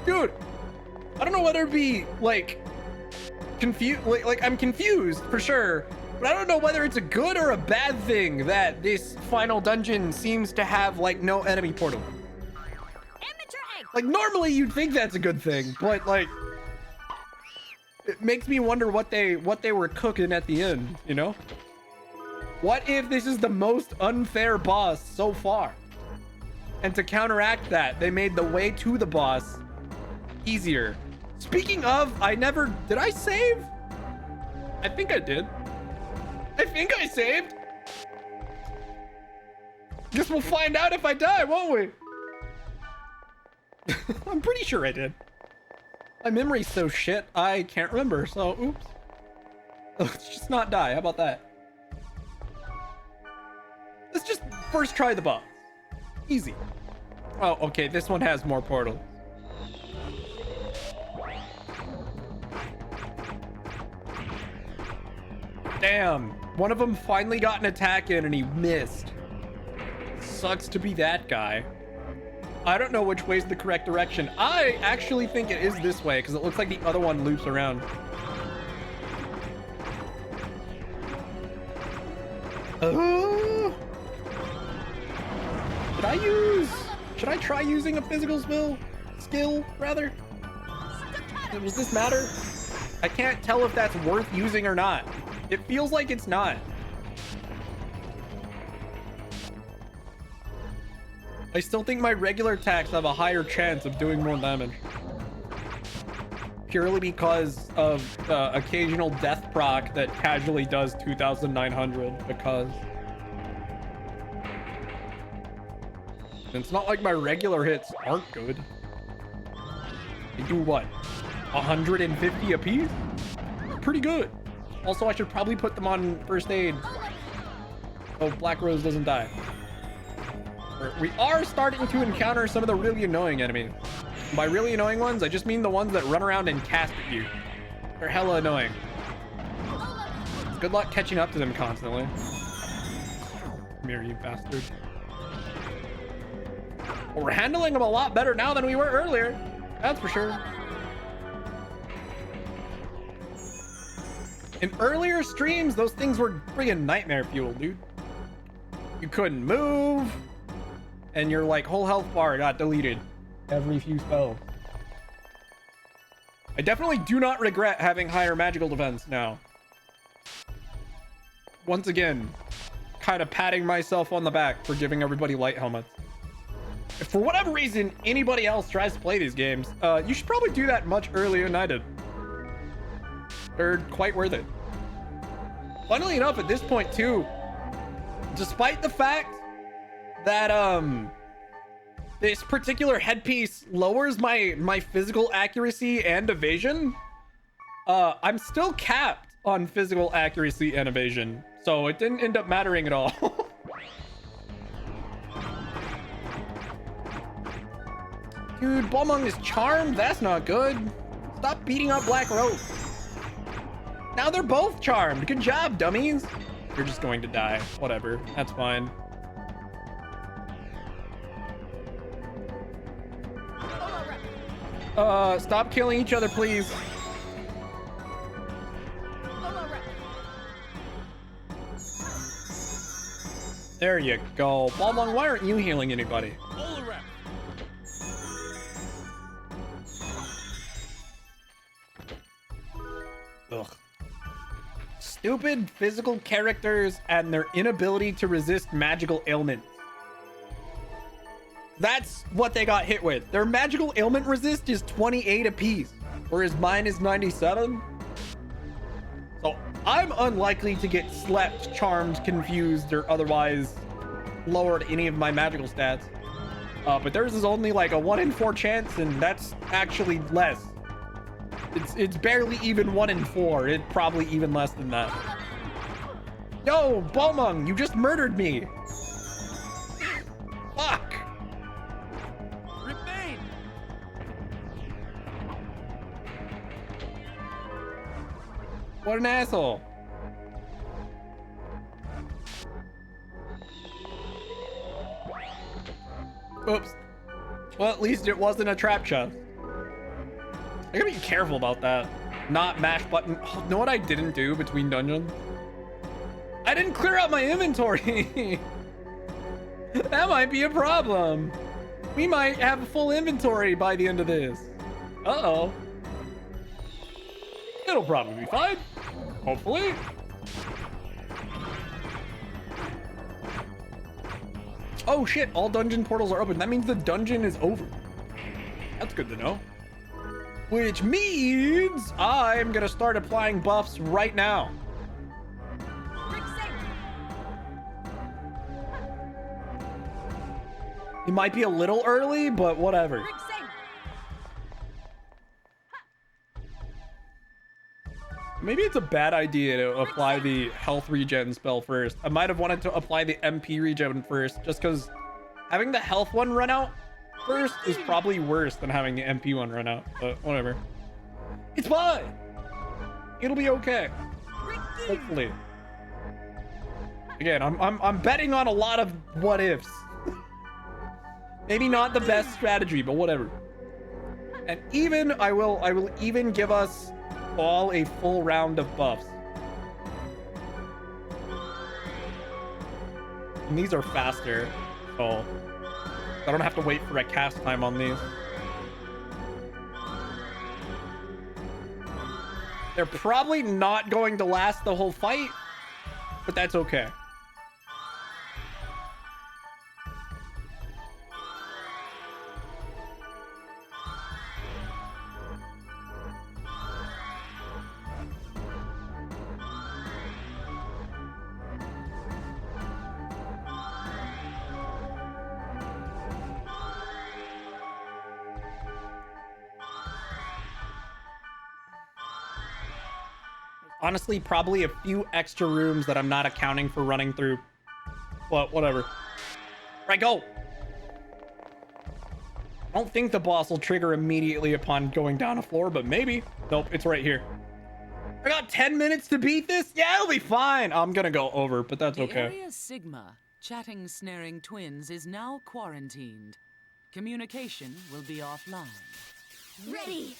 Dude! I don't know whether it be, like... Like, I'm confused, for sure. But I don't know whether it's a good or a bad thing that this final dungeon seems to have, like, no enemy portal. Like, normally you'd think that's a good thing, but, like... It makes me wonder what they were cooking at the end, you know? What if this is the most unfair boss so far? And to counteract that, they made the way to the boss easier. Speaking of, did I save? I think I did. I think I saved. Guess we'll find out if I die, won't we? I'm pretty sure I did. My memory's so shit, I can't remember, so oops. Let's just not die, how about that? Let's just first try the boss. Easy. Oh, okay. This one has more portals. Damn. One of them finally got an attack in and he missed. Sucks to be that guy. I don't know which way's the correct direction. I actually think it is this way because it looks like the other one loops around. Should I try using a physical skill rather? Does this matter? I can't tell if that's worth using or not. It feels like it's not. I still think my regular attacks have a higher chance of doing more damage. Purely because of occasional death proc that casually does 2,900 because... It's not like my regular hits aren't good. They do what? 150 apiece? Pretty good. Also, I should probably put them on first aid. Oh, Black Rose doesn't die. We are starting to encounter some of the really annoying enemies. By really annoying ones, I just mean the ones that run around and cast at you. They're hella annoying. Good luck catching up to them constantly. Come here, you bastard. Well, we're handling them a lot better now than we were earlier. That's for sure. In earlier streams, those things were friggin' nightmare fuel, dude. You couldn't move. And your like whole health bar got deleted every few spells. I definitely do not regret having higher magical defense now. Once again, kind of patting myself on the back for giving everybody light helmets. If for whatever reason anybody else tries to play these games, you should probably do that much earlier than I did. They're quite worth it. Funnily enough, at this point too, despite the fact that this particular headpiece lowers my physical accuracy and evasion, I'm still capped on physical accuracy and evasion, so it didn't end up mattering at all. Dude, Balmung is charmed. That's not good. Stop beating up Black Rose. Now they're both charmed. Good job, dummies. You're just going to die. Whatever. That's fine. Stop killing each other, please. There you go. Balmung, why aren't you healing anybody? Ugh. Stupid physical characters and their inability to resist magical ailments. That's what they got hit with. Their magical ailment resist is 28 apiece, whereas mine is 97. So I'm unlikely to get slept, charmed, confused, or otherwise lowered any of my magical stats. But theirs is only like a 1 in 4 chance, and that's actually less. It's barely even 1 in 4. It's probably even less than that. Yo, Balmung, you just murdered me. Fuck. Remain. What an asshole. Oops. Well, at least it wasn't a trap chest. I gotta be careful about that. Not mash button. Oh, know what I didn't do between dungeons? I didn't clear out my inventory. That might be a problem. We might have a full inventory by the end of this. Uh-oh. It'll probably be fine. Hopefully. Oh shit, all dungeon portals are open. That means the dungeon is over. That's good to know. Which means I'm gonna start applying buffs right now. It might be a little early, but whatever. Maybe it's a bad idea to apply the health regen spell first. I might have wanted to apply the MP regen first, just because having the health one run out first is probably worse than having the MP one run out. But whatever. It's fine. It'll be okay. Hopefully. Again, I'm betting on a lot of what ifs. Maybe not the best strategy, but whatever. And even I will even give us all a full round of buffs. And these are faster, so I don't have to wait for a cast time on these. They're probably not going to last the whole fight, but that's okay. Honestly, probably a few extra rooms that I'm not accounting for running through. But whatever. Right, go. I don't think the boss will trigger immediately upon going down a floor, but maybe. Nope, it's right here. I got 10 minutes to beat this? Yeah, it'll be fine. I'm gonna go over, but that's okay. The area Sigma, chatting snaring twins, is now quarantined. Communication will be offline. Ready!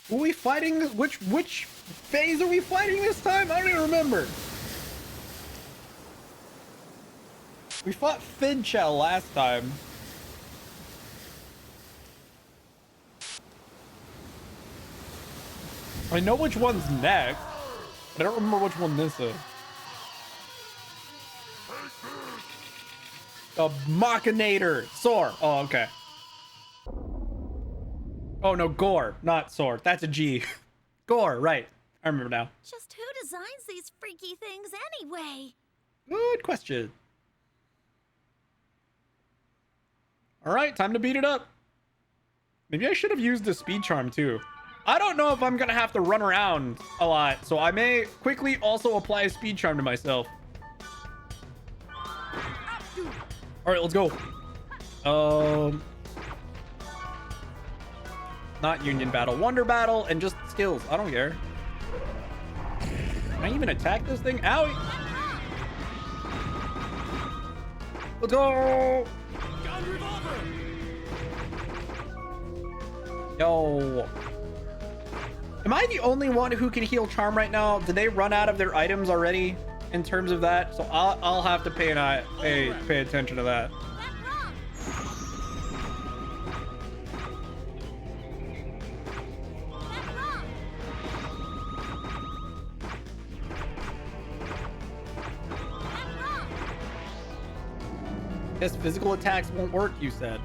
Who are we fighting? Which phase are we fighting this time? I don't even remember. We fought Finchell last time. I know which one's next, but I don't remember which one this is. The Machinator. Sore. Oh, okay. Oh, no, Gore, not Sword. That's a G. Gore, right. I remember now. Just who designs these freaky things anyway? Good question. All right, time to beat it up. Maybe I should have used the speed charm too. I don't know if I'm going to have to run around a lot, so I may quickly also apply a speed charm to myself. All right, let's go. Not Union Battle, Wonder Battle, and just skills. I don't care. Can I even attack this thing? Owie! Let's go! Yo. Am I the only one who can heal charm right now? Did they run out of their items already in terms of that? So I'll have to pay attention to that. Guess physical attacks won't work, you said.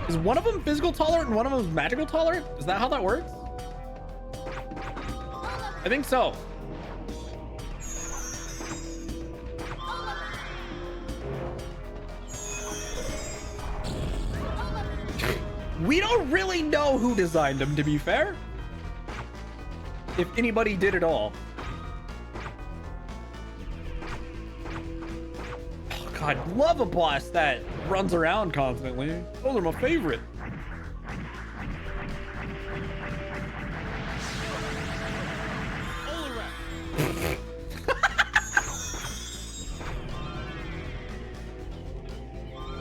Is one of them physical tolerant and one of them is magical tolerant? Is that how that works? I think so. We don't really know who designed them, to be fair. If anybody did at all. God, love a boss that runs around constantly. Those are my favorite.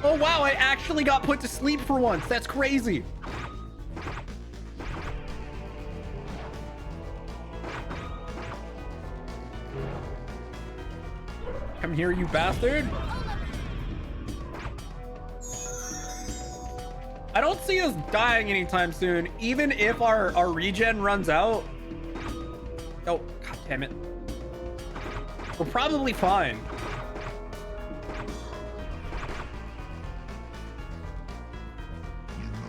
Oh wow, I actually got put to sleep for once. That's crazy. Come here, you bastard. I don't see us dying anytime soon, even if our regen runs out. Oh, god damn it. We're probably fine.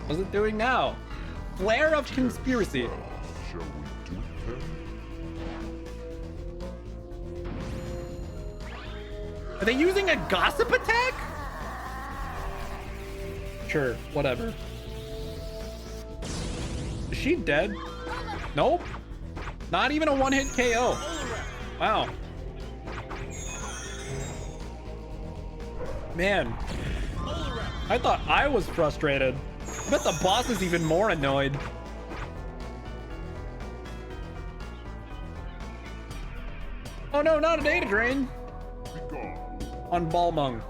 What's it doing now? Flare of conspiracy. Are they using a gossip attack? Sure, whatever. Is she dead? Nope. Not even a one-hit KO. Wow. Man. I thought I was frustrated. I bet the boss is even more annoyed. Oh no, not a data drain. On Balmung.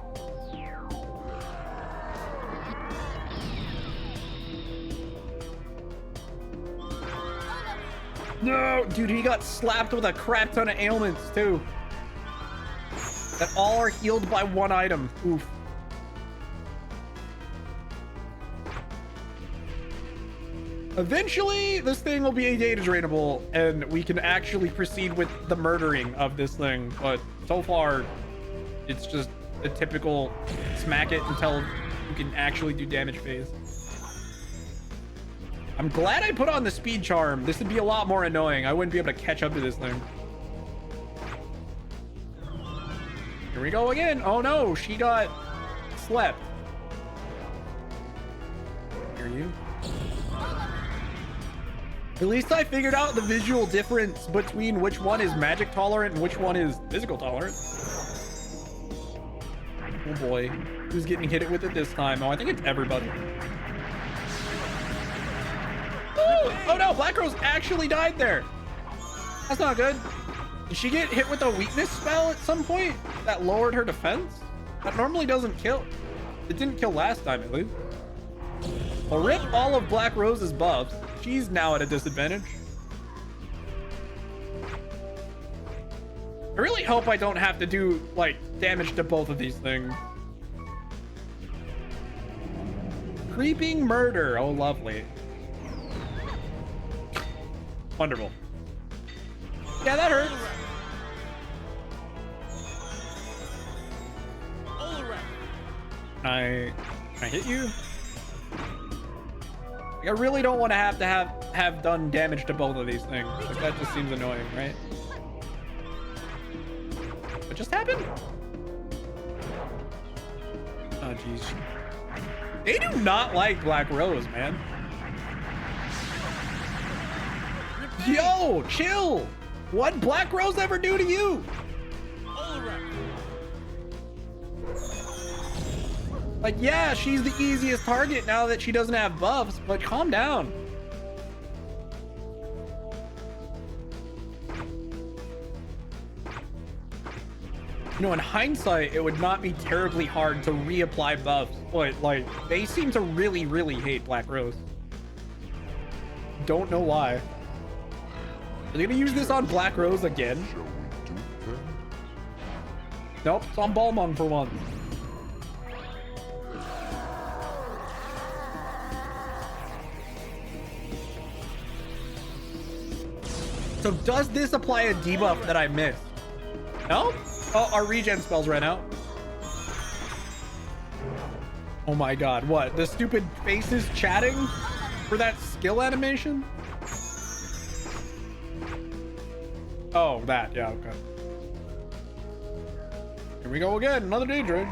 No, dude, he got slapped with a crap ton of ailments too. That all are healed by one item. Oof. Eventually, this thing will be a data drainable, and we can actually proceed with the murdering of this thing. But so far, it's just a typical smack it until you can actually do damage phase. I'm glad I put on the speed charm. This would be a lot more annoying. I wouldn't be able to catch up to this thing. Here we go again. Oh no, she got slept. Here you. At least I figured out the visual difference between which one is magic tolerant and which one is physical tolerant. Oh boy, who's getting hit with it this time? Oh, I think it's everybody. Oh no, Black Rose actually died there. That's not good. Did she get hit with a weakness spell at some point that lowered her defense? That normally doesn't kill. It didn't kill last time at least. Well, rip all of Black Rose's buffs. She's now at a disadvantage. I really hope I don't have to do like damage to both of these things. Creeping murder. Oh, lovely. Wonderful. Yeah, that hurts. Can I hit you? Like, I really don't want to have done damage to both of these things. Like, that just seems annoying, right? What just happened? Oh, jeez. They do not like Black Rose, man. Yo, chill. What Black Rose ever do to you? Like, yeah, she's the easiest target now that she doesn't have buffs, but calm down. You know, in hindsight, it would not be terribly hard to reapply buffs, but like, they seem to really, really hate Black Rose. Don't know why. Are they gonna use this on Black Rose again? Nope, it's on Balmung for once. So does this apply a debuff that I missed? No? Oh, our regen spells ran out. Oh my god, what? The stupid faces chatting for that skill animation? Oh, that, yeah, okay. Here we go again, another day drain.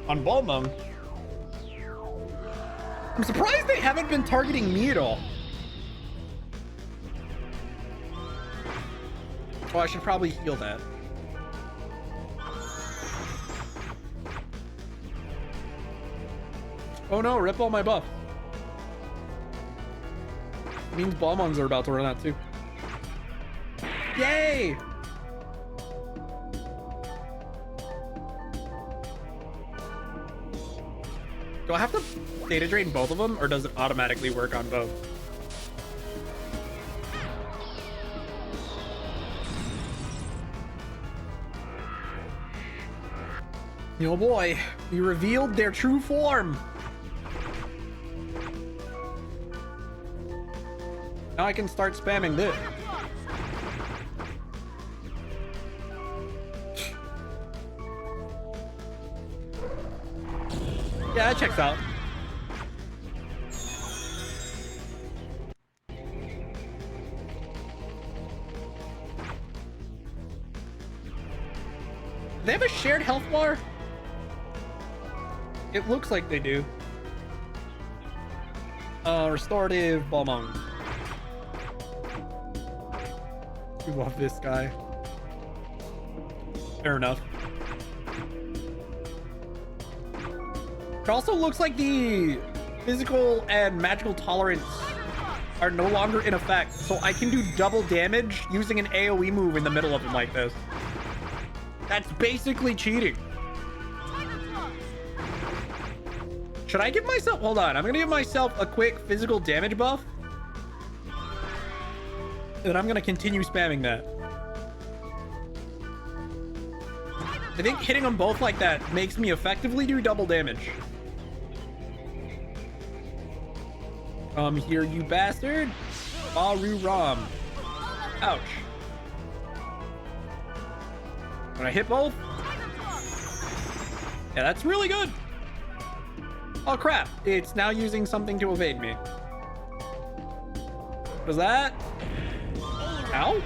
On Balmung. I'm surprised they haven't been targeting me at all. Oh, I should probably heal that. Oh no, rip all my buff. Means Balmungs are about to run out too. Yay! Do I have to data drain both of them, or does it automatically work on both? Oh boy, we revealed their true form. Now I can start spamming this. Yeah, that checks out. Do they have a shared health bar? It looks like they do. Restorative Balmung. We love this guy. Fair enough. It also looks like the physical and magical tolerance are no longer in effect, so I can do double damage using an AoE move in the middle of him like this. That's basically cheating. Should I give myself... Hold on. I'm going to give myself a quick physical damage buff. And I'm going to continue spamming that. I think hitting them both like that makes me effectively do double damage. Come here, you bastard. Baru Ram. Ouch. When I hit both? Yeah, that's really good. Oh crap, it's now using something to evade me. What is that? Ow?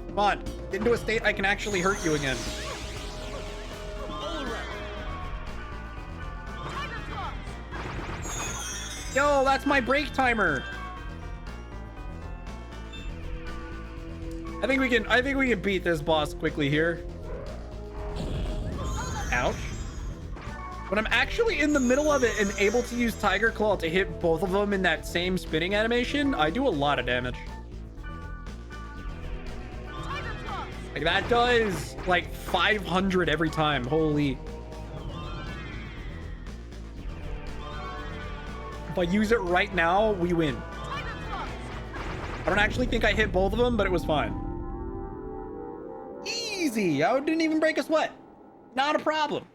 Come on, get into a state I can actually hurt you again. Yo, that's my break timer. I think we can beat this boss quickly here. Ouch. When I'm actually in the middle of it and able to use Tiger Claw to hit both of them in that same spinning animation, I do a lot of damage. Like that does like 500 every time. Holy. If I use it right now, we win. I don't actually think I hit both of them, but it was fine. Easy. I didn't even break a sweat. Not a problem.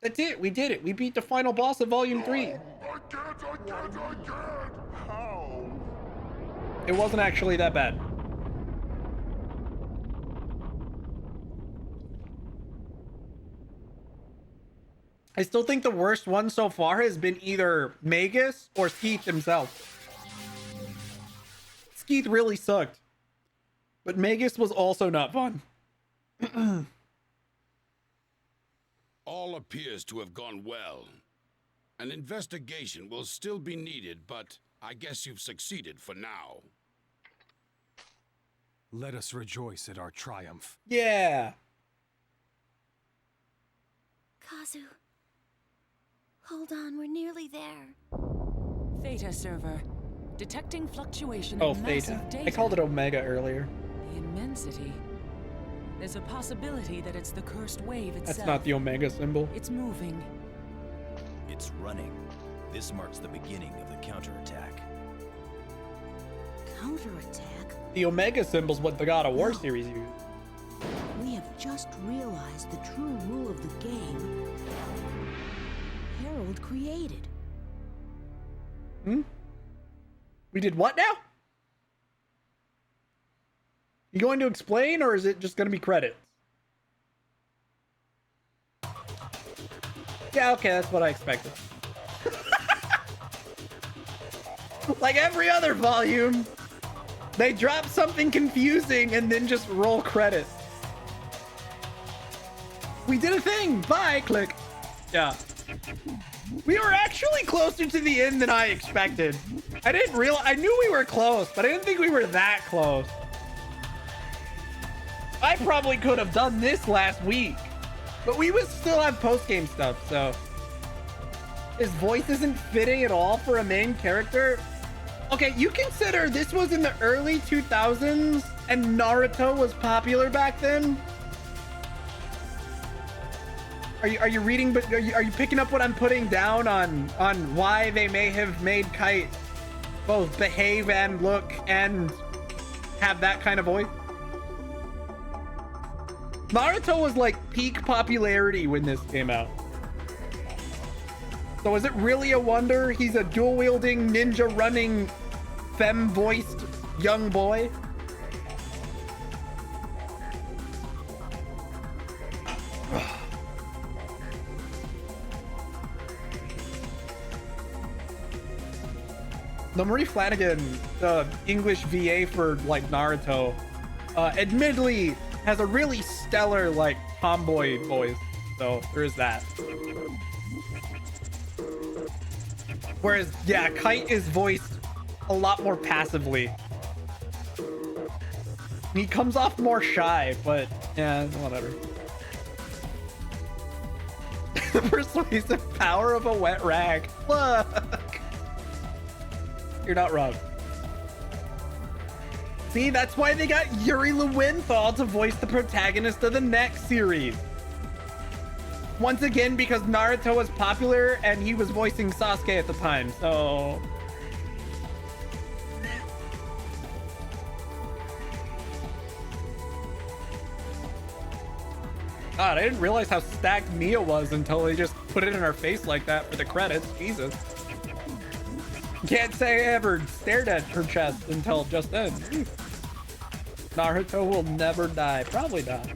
That's it. We did it. We beat the final boss of Volume 3. I can't. How? It wasn't actually that bad. I still think the worst one so far has been either Magus or Skeeth himself. Skeeth really sucked. But Magus was also not fun. All appears to have gone well. An investigation will still be needed, but I guess you've succeeded for now. Let us rejoice at our triumph. Yeah. Kazu. Hold on, we're nearly there. Theta server. Detecting fluctuation Oh, in massive Theta. data. I called it Omega earlier. The immensity. There's a possibility that it's the cursed wave itself. That's not the Omega symbol. It's moving. It's running. This marks the beginning of the counterattack. Counterattack? The Omega symbol's what the God of War No. series used. We have just realized the true rule of the game Harold created. Hmm? We did what now? You going to explain, or is it just going to be credits? Yeah, okay, that's what I expected. Like every other volume, they drop something confusing and then just roll credits. We did a thing! Bye! Click. Yeah. We were actually closer to the end than I expected. I didn't realize... I knew we were close, but I didn't think we were that close. I probably could have done this last week, but we would still have post-game stuff, so... His voice isn't fitting at all for a main character? Okay, you consider this was in the early 2000s, and Naruto was popular back then? Are you reading, but are you picking up what I'm putting down on why they may have made Kite both behave and look and have that kind of voice? Naruto was like peak popularity when this came out. So is it really a wonder he's a dual-wielding, ninja-running, femme-voiced young boy? No, Marie Flanagan, the English VA for like Naruto, admittedly has a really stellar like tomboy voice, so there is that. Whereas, yeah, Kite is voiced a lot more passively. He comes off more shy, but yeah, whatever. The persuasive power of a wet rag. Look! You're not wrong. See, that's why they got Yuri Lowenthal to voice the protagonist of the next series. Once again, because Naruto was popular and he was voicing Sasuke at the time, so... God, I didn't realize how stacked Mia was until they just put it in our face like that for the credits. Jesus. Can't say I ever stared at her chest until just then. Naruto will never die. Probably not.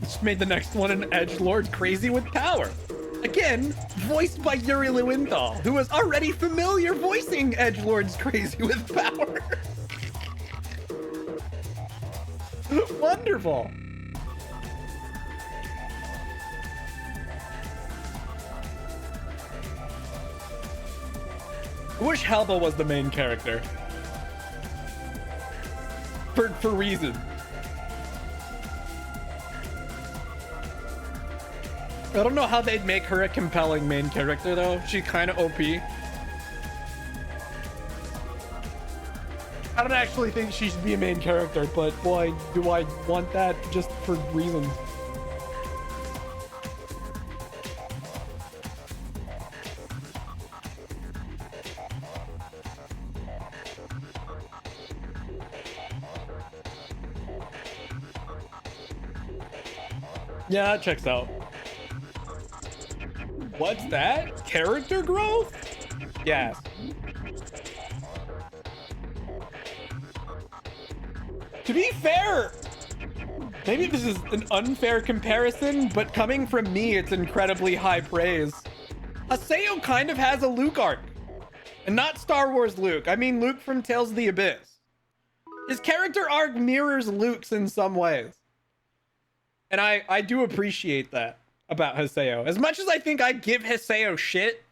Just made the next one an edgelord crazy with power. Again, voiced by Yuri Lowenthal, who was already familiar voicing edgelords crazy with power. Wonderful. I wish Helba was the main character. For reasons. I don't know how they'd make her a compelling main character though. She's kind of OP. I don't actually think she should be a main character, but boy, do I want that just for reasons. Yeah, that checks out. What's that? Character growth? Yes. To be fair, maybe this is an unfair comparison, but coming from me, it's incredibly high praise. Haseo kind of has a Luke arc. And not Star Wars Luke. I mean Luke from Tales of the Abyss. His character arc mirrors Luke's in some ways. And I do appreciate that about Haseo. As much as I think I give Haseo shit,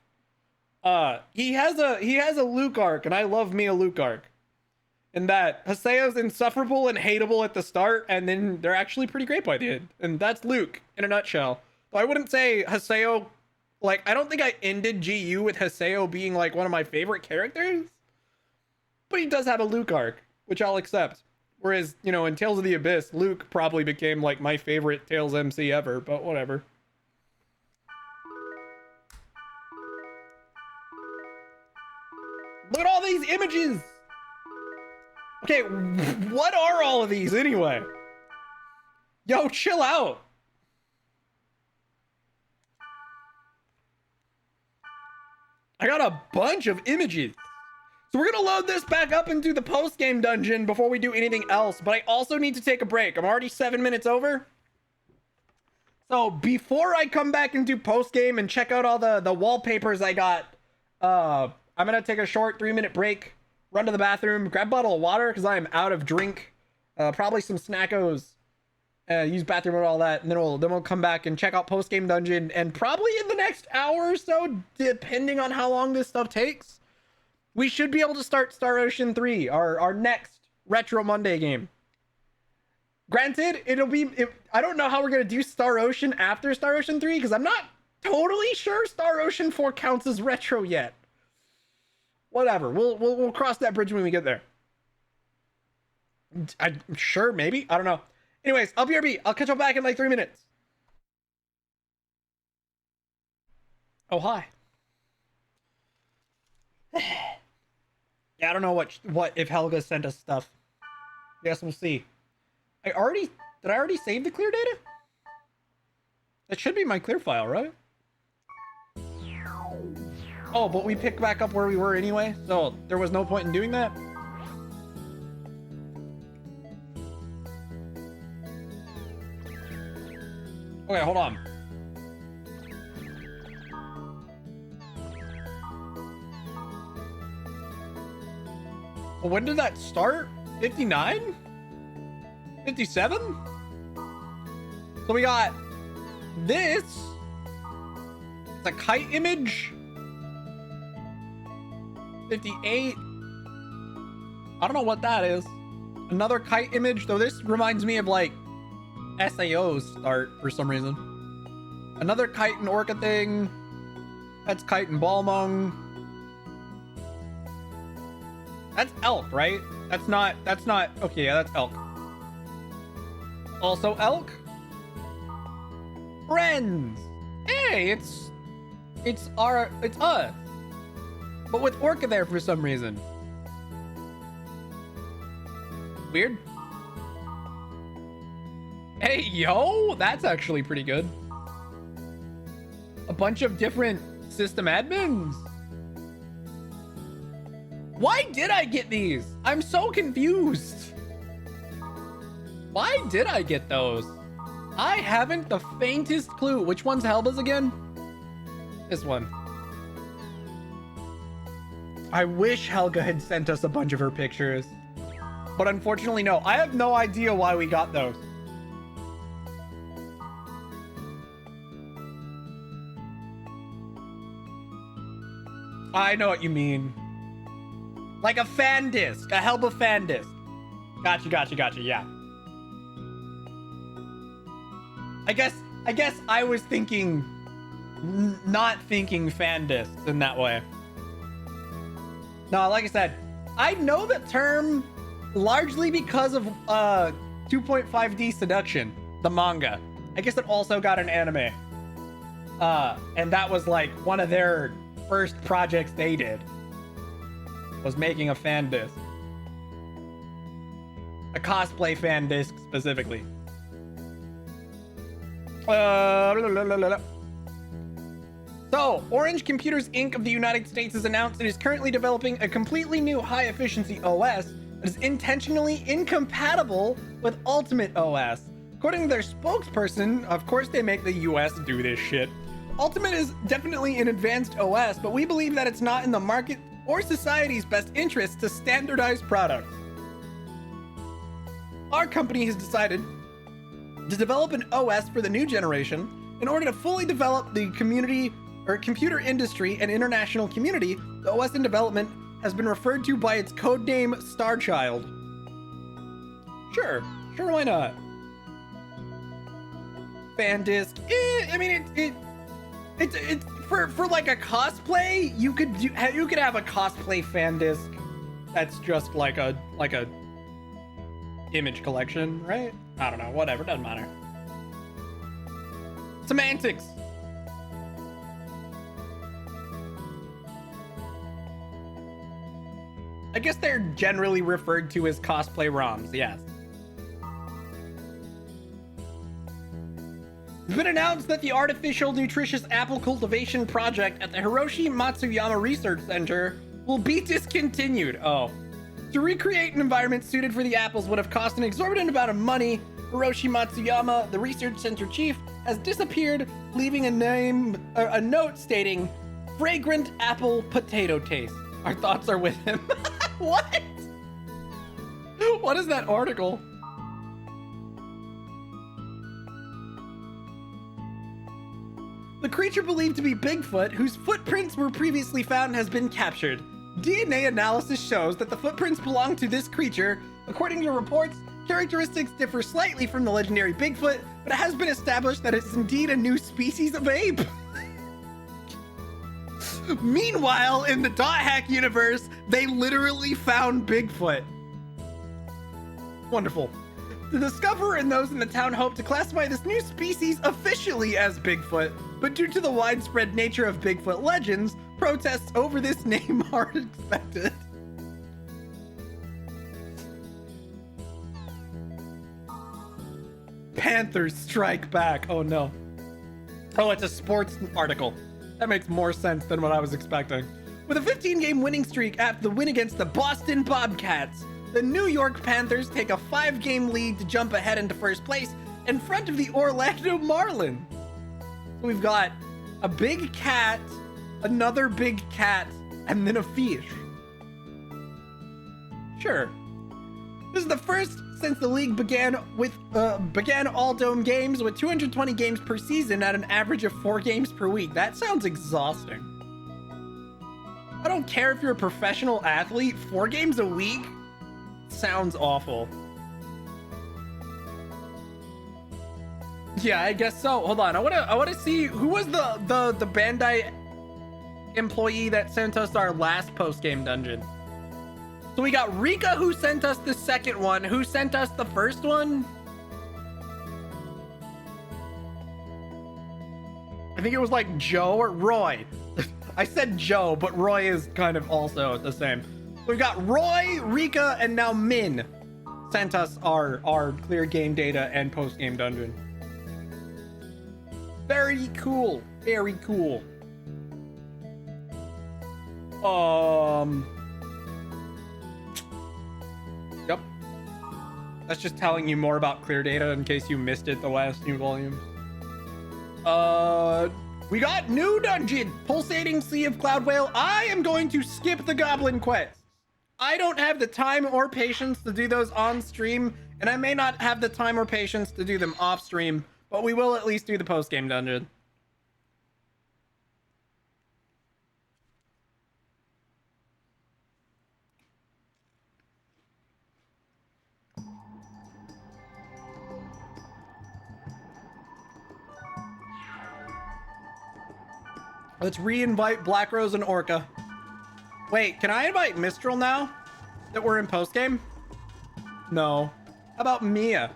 he has a Luke arc, and I love me a Luke arc. And that Haseo's insufferable and hateable at the start, and then they're actually pretty great by the end. And that's Luke in a nutshell. So I wouldn't say Haseo, like, I don't think I ended GU with Haseo being like one of my favorite characters, but he does have a Luke arc, which I'll accept. Whereas, you know, in Tales of the Abyss, Luke probably became like my favorite Tales MC ever, but whatever. Look at all these images. Okay, what are all of these anyway? Yo, chill out. I got a bunch of images. So we're gonna load this back up and do the post-game dungeon before we do anything else, but I also need to take a break. I'm already 7 minutes over. So before I come back and do post-game and check out all the wallpapers I got, I'm gonna take a short 3-minute break, run to the bathroom, grab a bottle of water because I am out of drink, probably some snackos, use bathroom and all that, and then we'll come back and check out post-game dungeon, and probably in the next hour or so, depending on how long this stuff takes, we should be able to start Star Ocean 3, our next Retro Monday game. Granted, I don't know how we're going to do Star Ocean after Star Ocean 3, because I'm not totally sure Star Ocean 4 counts as retro yet. Whatever, we'll cross that bridge when we get there. I'm sure, maybe, I don't know. Anyways, I'll BRB. I'll catch you back in like 3 minutes. Oh, hi. Yeah, I don't know what if Helga sent us stuff. Guess we'll see. Did I already save the clear data? That should be my clear file, right? Oh, but we picked back up where we were anyway, so there was no point in doing that. Okay, hold on. Well, when did that start? 59? 57? So we got this. It's a kite image. 58. I don't know what that is. Another kite image, though this reminds me of like SAO's start for some reason. Another kite and orca thing. That's kite and Balmung. That's elk, right? That's not, okay, yeah, that's elk. Also elk. Friends. Hey, it's us. But with orca there for some reason. Weird. Hey, yo, that's actually pretty good. A bunch of different system admins. Why did I get these? I'm so confused. Why did I get those? I haven't the faintest clue. Which one's Helba's again? This one. I wish Helga had sent us a bunch of her pictures. But unfortunately, no. I have no idea why we got those. I know what you mean. Like a fan disc, a Helba fan disc. Gotcha, yeah. I guess I was thinking, not thinking fan discs in that way. No, like I said, I know the term largely because of 2.5D Seduction, the manga. I guess it also got an anime. And that was like one of their first projects they did. Was making a fan disc. A cosplay fan disc specifically. So, Orange Computers Inc. of the United States has announced it is currently developing a completely new high-efficiency OS that is intentionally incompatible with Ultimate OS. According to their spokesperson, of course they make the US do this shit. Ultimate is definitely an advanced OS, but we believe that it's not in the market or society's best interest to standardize products. Our company has decided to develop an OS for the new generation in order to fully develop the community or computer industry and international community. The OS in development has been referred to by its codename Starchild. Sure, why not? Fan disc. I mean, it's for like a cosplay. You could have a cosplay fan disc. That's just like a image collection, right? I don't know. Whatever, doesn't matter. Semantics. I guess they're generally referred to as cosplay ROMs, yes. It's been announced that the artificial nutritious apple cultivation project at the Hiroshi Matsuyama Research Center will be discontinued. Oh. To recreate an environment suited for the apples would have cost an exorbitant amount of money. Hiroshi Matsuyama, the research center chief, has disappeared, leaving a note stating, "Fragrant apple potato taste. Our thoughts are with him." What? What is that article? The creature believed to be Bigfoot, whose footprints were previously found, has been captured. DNA analysis shows that the footprints belong to this creature. According to reports, characteristics differ slightly from the legendary Bigfoot, but it has been established that it's indeed a new species of ape. Meanwhile, in the Dot Hack universe, they literally found Bigfoot. Wonderful. The discoverer and those in the town hope to classify this new species officially as Bigfoot, but due to the widespread nature of Bigfoot legends, protests over this name are expected. Panthers strike back. Oh no. Oh, it's a sports article. That makes more sense than what I was expecting. With a 15-game winning streak after the win against the Boston Bobcats, the New York Panthers take a 5-game lead to jump ahead into first place in front of the Orlando Marlins. We've got a big cat, another big cat, and then a fish. Sure. This is the first since the league began all dome games with 220 games per season at an average of 4 games per week. That sounds exhausting. I don't care if you're a professional athlete, 4 games a week sounds awful. Yeah, I guess so. Hold on. I wanna see who was the Bandai employee that sent us our last post-game dungeon. So we got Rika, who sent us the second one. Who sent us the first one? I think it was like Joe or Roy. I said Joe, but Roy is kind of also the same. So we got Roy, Rika, and now Min sent us our clear game data and post-game dungeon. Very cool. Very cool. Yep. That's just telling you more about clear data in case you missed it the last new volume. We got new dungeon, Pulsating Sea of Cloud Whale. I am going to skip the goblin quest. I don't have the time or patience to do those on stream, and I may not have the time or patience to do them off stream, but we will at least do the post-game dungeon. Let's re-invite Black Rose and Orca. Wait, can I invite Mistral now that we're in post-game? No. How about Mia?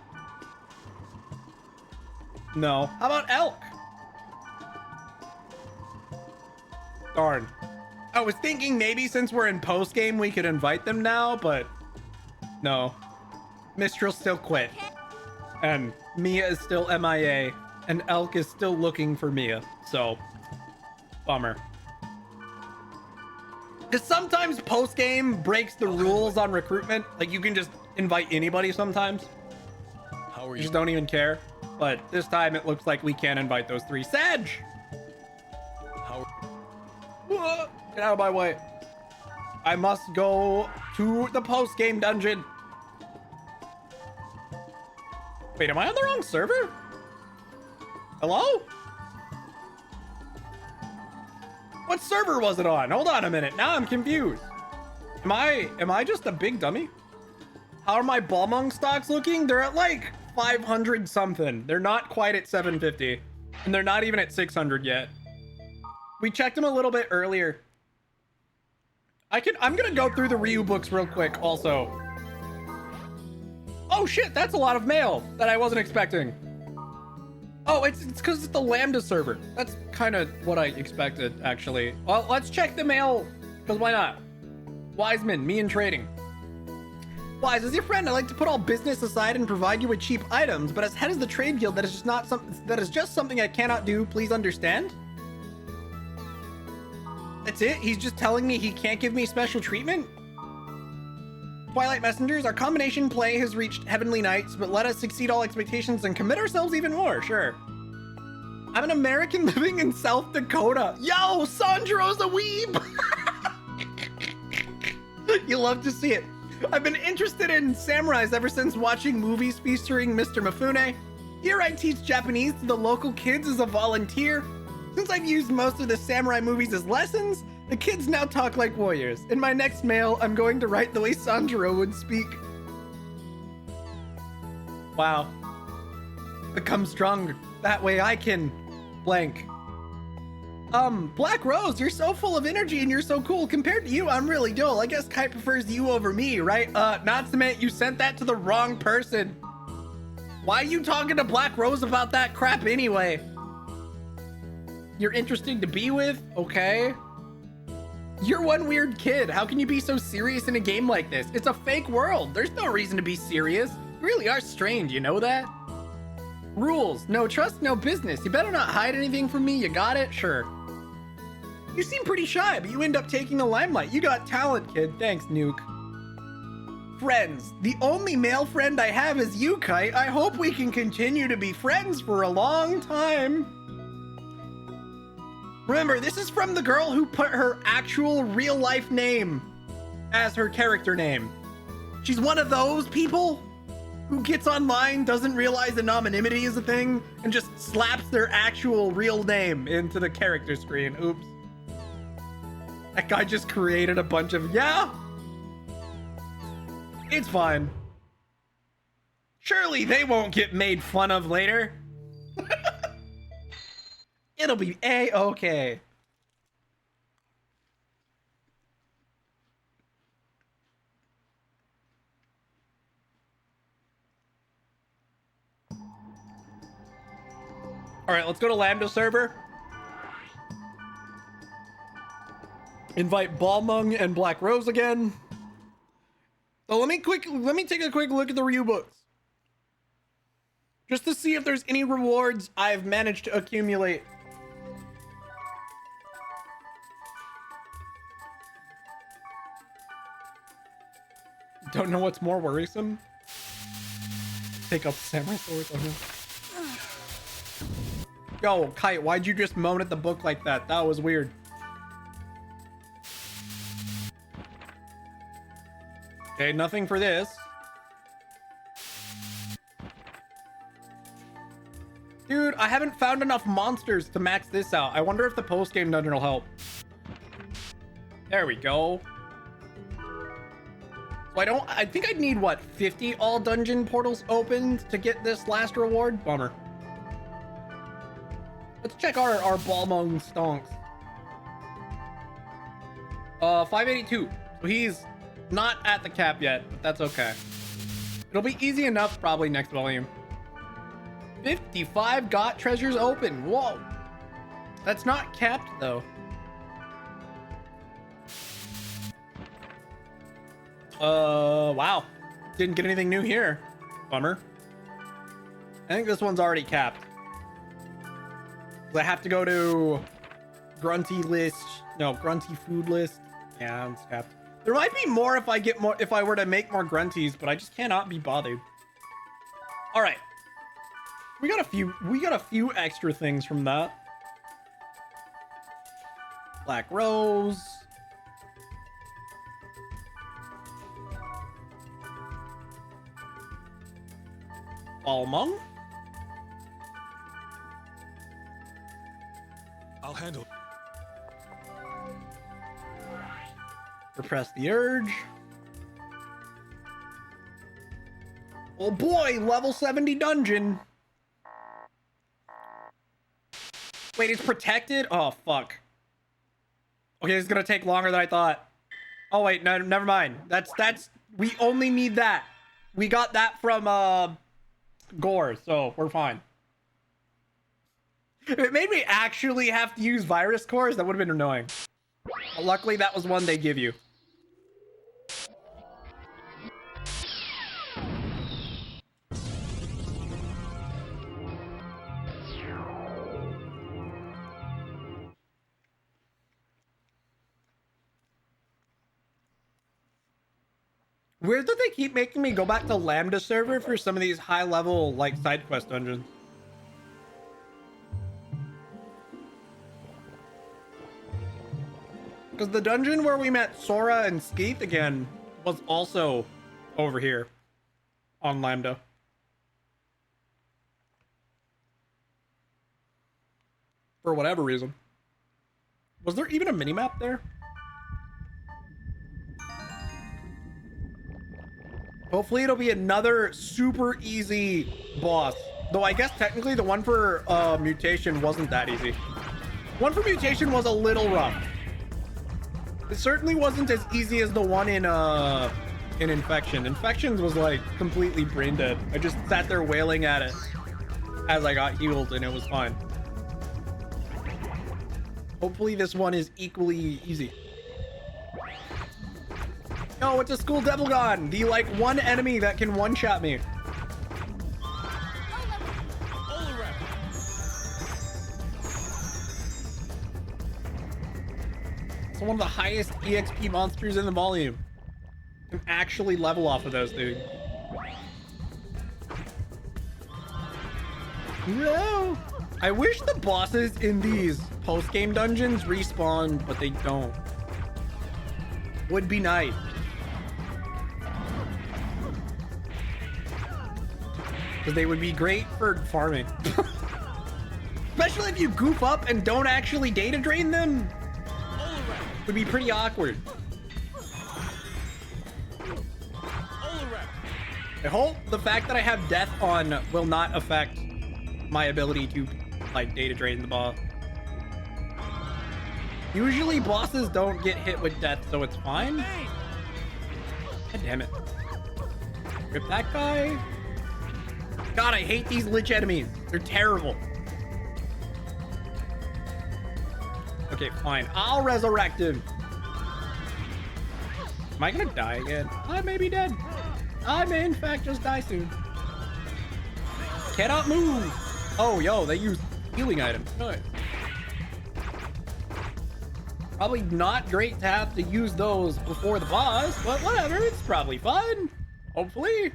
No. How about Elk? Darn. I was thinking maybe since we're in post-game we could invite them now, but no. Mistral still quit. And Mia is still MIA. And Elk is still looking for Mia, so... Bummer. Because sometimes post-game breaks the rules on recruitment. Like, you can just invite anybody sometimes. How are you? Just don't even care. But this time it looks like we can invite those 3. Sag! Get out of my way. I must go to the post-game dungeon. Wait, am I on the wrong server? Hello? What server was it on? Hold on a minute. Now I'm confused. Am I just a big dummy? How are my Balmung stocks looking? They're at like 500 something. They're not quite at 750. And they're not even at 600 yet. We checked them a little bit earlier. I'm gonna go through the Ryu books real quick also. Oh shit, that's a lot of mail that I wasn't expecting. Oh, it's because it's the Lambda server. That's kind of what I expected, actually. Well, let's check the mail, because why not? Wiseman, me and trading. Wise, as your friend, I like to put all business aside and provide you with cheap items, but as head of the trade guild, that is just something I cannot do. Please understand. That's it? He's just telling me he can't give me special treatment? Twilight Messengers, our combination play has reached Heavenly Nights, but let us exceed all expectations and commit ourselves even more, sure. I'm an American living in South Dakota. Yo, Sandro's a weeb! You love to see it. I've been interested in samurais ever since watching movies featuring Mr. Mifune. Here I teach Japanese to the local kids as a volunteer. Since I've used most of the samurai movies as lessons, the kids now talk like warriors. In my next mail, I'm going to write the way Sanjuro would speak. Wow. Become stronger. That way I can... blank. Black Rose, you're so full of energy and you're so cool. Compared to you, I'm really dull. I guess Kai prefers you over me, right? Not Cement, you sent that to the wrong person. Why are you talking to Black Rose about that crap anyway? You're interesting to be with? Okay. You're one weird kid. How can you be so serious in a game like this? It's a fake world. There's no reason to be serious. You really are strange, you know that? Rules. No trust, no business. You better not hide anything from me. You got it? Sure. You seem pretty shy, but you end up taking the limelight. You got talent, kid. Thanks, Nuke. Friends. The only male friend I have is you, Kite. I hope we can continue to be friends for a long time. Remember, this is from the girl who put her actual real-life name as her character name. She's one of those people who gets online, doesn't realize anonymity is a thing, and just slaps their actual real name into the character screen. Oops. That guy just created a bunch of, yeah. It's fine. Surely they won't get made fun of later. It'll be A-okay. All right, let's go to Lambda server. Invite Balmung and Black Rose again. So let me take a quick look at the review books, just to see if there's any rewards I've managed to accumulate. Don't know what's more worrisome? Take up samurai swords on him. Yo, Kite, why'd you just moan at the book like that? That was weird. Okay, nothing for this. Dude, I haven't found enough monsters to max this out. I wonder if the post-game dungeon will help. There we go. So I think I'd need, what, 50 all dungeon portals opened to get this last reward? Bummer. Let's check our Balmung stonks. 582. So he's not at the cap yet, but that's okay. It'll be easy enough probably next volume. 55 got treasures open. Whoa. That's not capped though. Wow. Didn't get anything new here. Bummer. I think this one's already capped. I have to go to grunty list. No, grunty food list. Yeah, it's capped. There might be more if I were to make more grunties, but I just cannot be bothered. All right. We got a few extra things from that. Black Rose. Balmung. I'll handle it. Repress the urge. Oh boy, level 70 dungeon. Wait, it's protected? Oh, fuck. Okay, it's gonna take longer than I thought. Oh, wait, no, never mind. We only need that. We got that from, Gore, so we're fine. If it made me actually have to use virus cores, that would have been annoying. But luckily, that was one they give you. Weird that they keep making me go back to Lambda server for some of these high-level, like, side quest dungeons. Because the dungeon where we met Sora and Skeeth again was also over here on Lambda. For whatever reason. Was there even a minimap there? Hopefully it'll be another super easy boss. Though I guess technically the one for mutation wasn't that easy. One for mutation was a little rough. It certainly wasn't as easy as the one in infection. Infections was like completely brain dead. I just sat there wailing at it as I got healed and it was fine. Hopefully this one is equally easy. No, it's a school devil gun. The like one enemy that can one-shot me. It's one of the highest EXP monsters in the volume. You can actually level off of those, dude. No. I wish the bosses in these post-game dungeons respawned, but they don't. Would be nice. because they would be great for farming. Especially if you goof up and don't actually data drain them. It would be pretty awkward. I hope the fact that I have death on will not affect my ability to like data drain the boss. Usually bosses don't get hit with death, so it's fine. God damn it. Rip that guy. God, I hate these lich enemies. They're terrible. Okay, fine. I'll resurrect him. Am I gonna die again? I may be dead. I may in fact just die soon. Cannot move. Oh, yo, they use healing items. Nice. Probably not great to have to use those before the boss, but whatever. It's probably fun. Hopefully.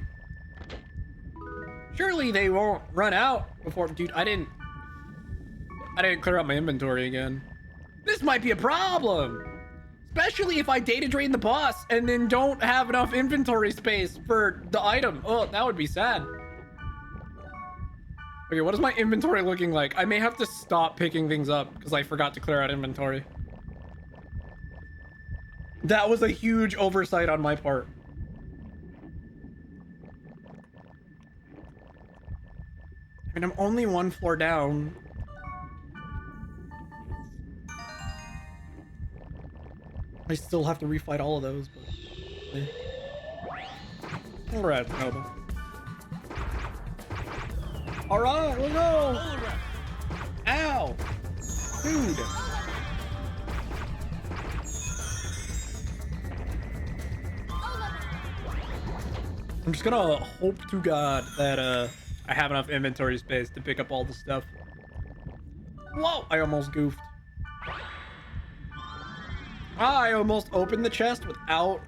Surely they won't run out before. Dude, I didn't clear out my inventory again. This might be a problem. Especially if I data drain the boss and then don't have enough inventory space for the item. Oh, that would be sad. Okay, what is my inventory looking like? I may have to stop picking things up because I forgot to clear out inventory. That was a huge oversight on my part. I mean, I'm only one floor down. I still have to refight all of those, but... All right, noble. All right, let's go. Ow, dude. I'm just gonna hope to God that I have enough inventory space to pick up all the stuff. Whoa! I almost goofed. I almost opened the chest without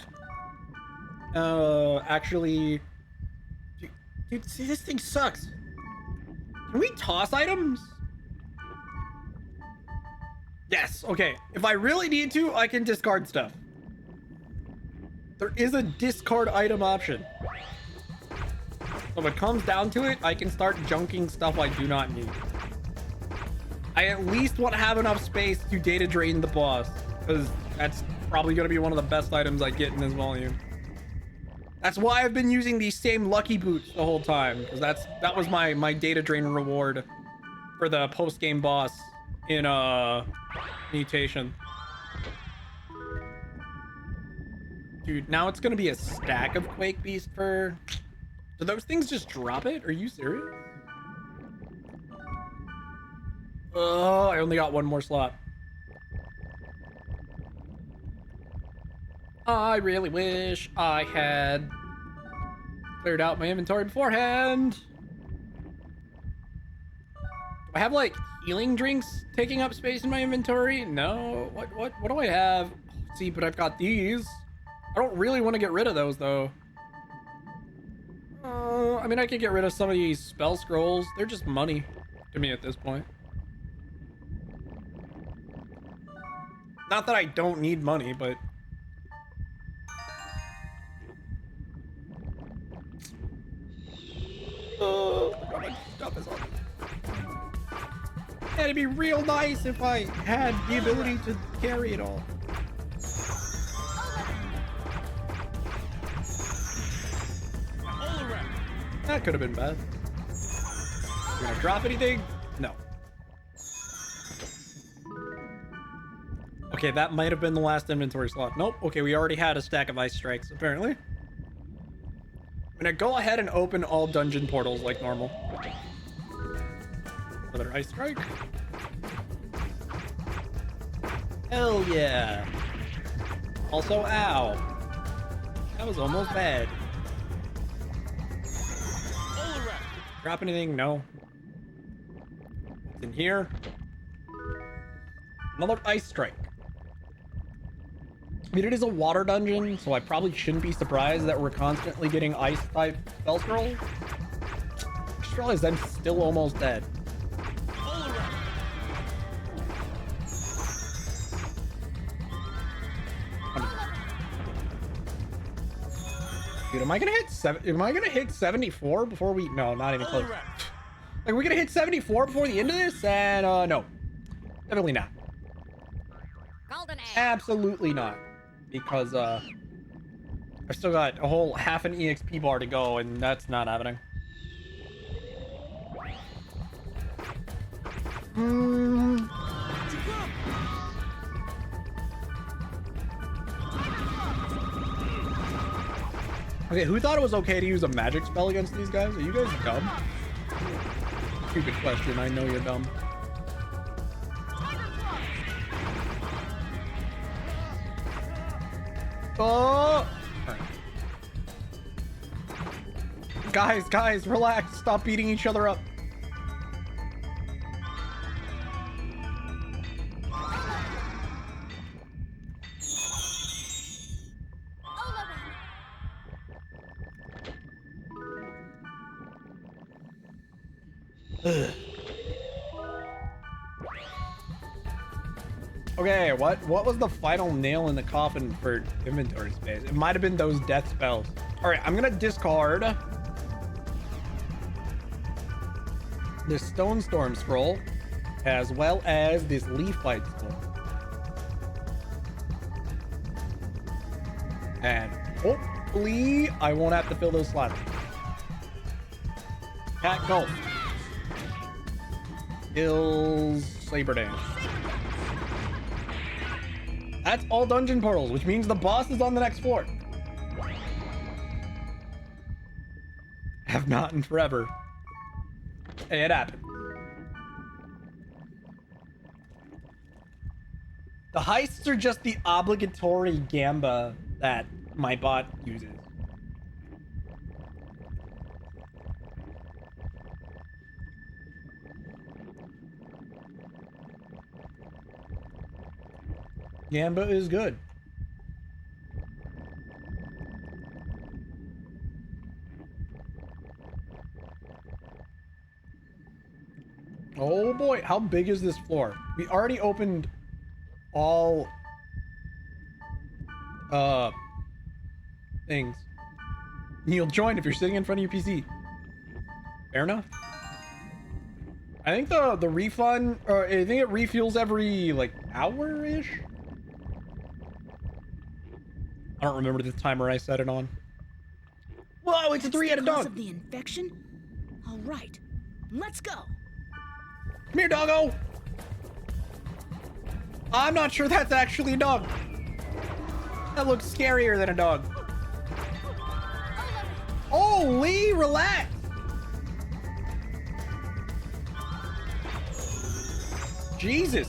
actually... Dude, see, this thing sucks. Can we toss items? Yes, okay. If I really need to, I can discard stuff. There is a discard item option. So if it comes down to it, I can start junking stuff I do not need. I at least want to have enough space to data drain the boss, because that's probably going to be one of the best items I get in this volume. That's why I've been using these same lucky boots the whole time, because that was my data drain reward for the post-game boss in Mutation. Dude, now it's going to be a stack of Quake Beast for... Do those things just drop it? Are you serious? Oh, I only got one more slot. I really wish I had cleared out my inventory beforehand. Do I have like healing drinks taking up space in my inventory? No. What do I have? See, but I've got these. I don't really want to get rid of those though. I mean, I could get rid of some of these spell scrolls. They're just money to me at this point. Not that I don't need money, but... Stuff is on. Yeah, it'd be real nice if I had the ability to carry it all. That could have been bad. You gonna drop anything? No. Okay, that might have been the last inventory slot. Nope. Okay, we already had a stack of ice strikes, apparently. I'm gonna go ahead and open all dungeon portals like normal. Another ice strike. Hell yeah. Also, ow. That was almost bad. Drop anything? No. What's in here? Another ice strike. I mean, it is a water dungeon, so I probably shouldn't be surprised that we're constantly getting ice-type spell scrolls. I just realized I'm still almost dead. Dude, am I gonna hit 74 before we? No, not even close. Like, we're gonna hit 74 before the end of this, and no, definitely not. Golden egg. Absolutely not, because I've still got a whole half an EXP bar to go, and that's not happening. Okay, who thought it was okay to use a magic spell against these guys? Are you guys dumb? Stupid question. I know you're dumb. Oh! All right. Guys, relax. Stop beating each other up. Ugh. Okay, what was the final nail in the coffin for inventory space? It might have been those death spells. All right, I'm gonna discard this Stone Storm scroll, as well as this Leaf Bite scroll. And hopefully I won't have to fill those slots. Cat Gulp. Kills Saber Dance. That's all dungeon portals, which means the boss is on the next floor. Have not in forever. Hey, it happened. The heists are just the obligatory gamba that my bot uses. Gamba is good. Oh boy, how big is this floor? We already opened all things. You'll join if you're sitting in front of your PC. Fair enough. I think the refund, or I think it refuels every like hour-ish. I don't remember the timer I set it on. Whoa, it's a three-headed dog. Of the infection? All right, let's go. Come here, doggo. I'm not sure that's actually a dog. That looks scarier than a dog. Holy, relax. Jesus.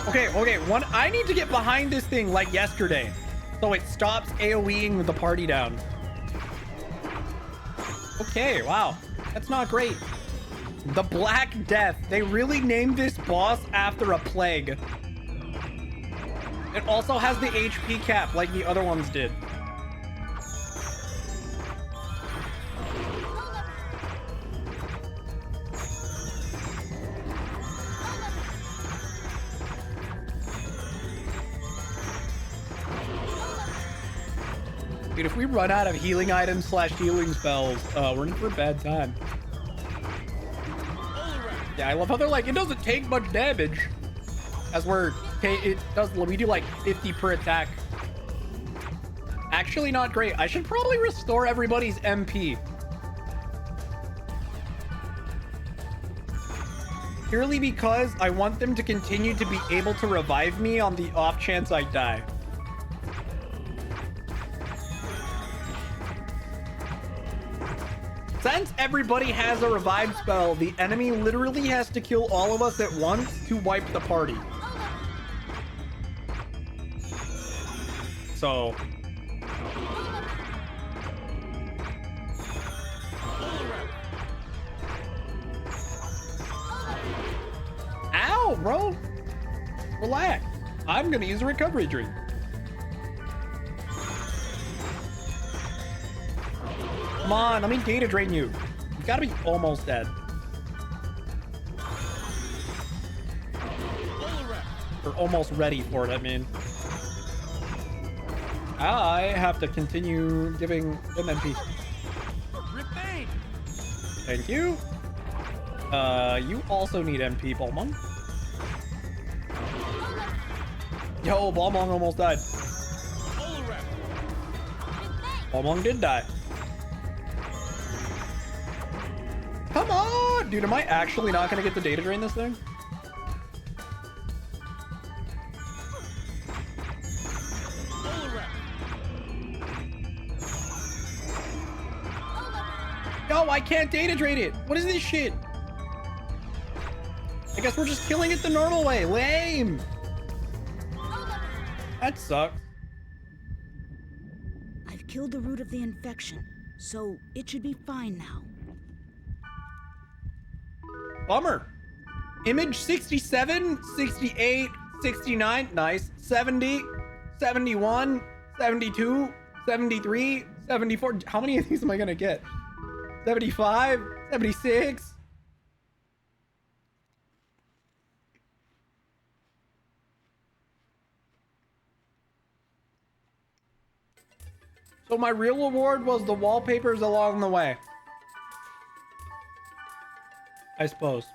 Okay, I need to get behind this thing like yesterday, so it stops AoEing the party down. Okay, wow. That's not great. The Black Death. They really named this boss after a plague. It also has the HP cap like the other ones did. Dude, if we run out of healing items / healing spells, we're in for a bad time. Yeah, I love how they're like, it doesn't take much damage. As we do like 50 per attack. Actually not great. I should probably restore everybody's MP. Purely because I want them to continue to be able to revive me on the off chance I die. Since everybody has a revive spell, the enemy literally has to kill all of us at once to wipe the party. So... Ow, bro! Relax. I'm gonna use a recovery drink. Come on, let me data drain you. You gotta be almost dead. Or almost ready for it, I mean. I have to continue giving them MP. Remain! Thank you. You also need MP, Balmung. Yo, Balmung almost died. Balmung did die. Come on! Dude, am I actually not gonna get the data drain this thing? No, I can't data drain it. What is this shit? I guess we're just killing it the normal way. Lame. That sucks. I've killed the root of the infection, so it should be fine now. Bummer. Image 67, 68, 69. Nice. 70, 71, 72, 73, 74. How many of these am I going to get? 75, 76. So my real reward was the wallpapers along the way, I suppose.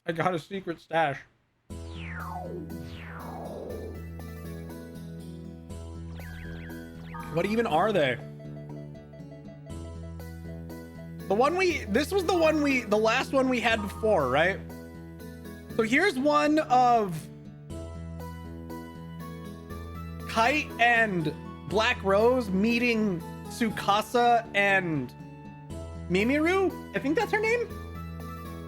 I got a secret stash. What even are they? The last one we had before, right? So here's one of Kite and Black Rose meeting Tsukasa and Mimiru. I think that's her name,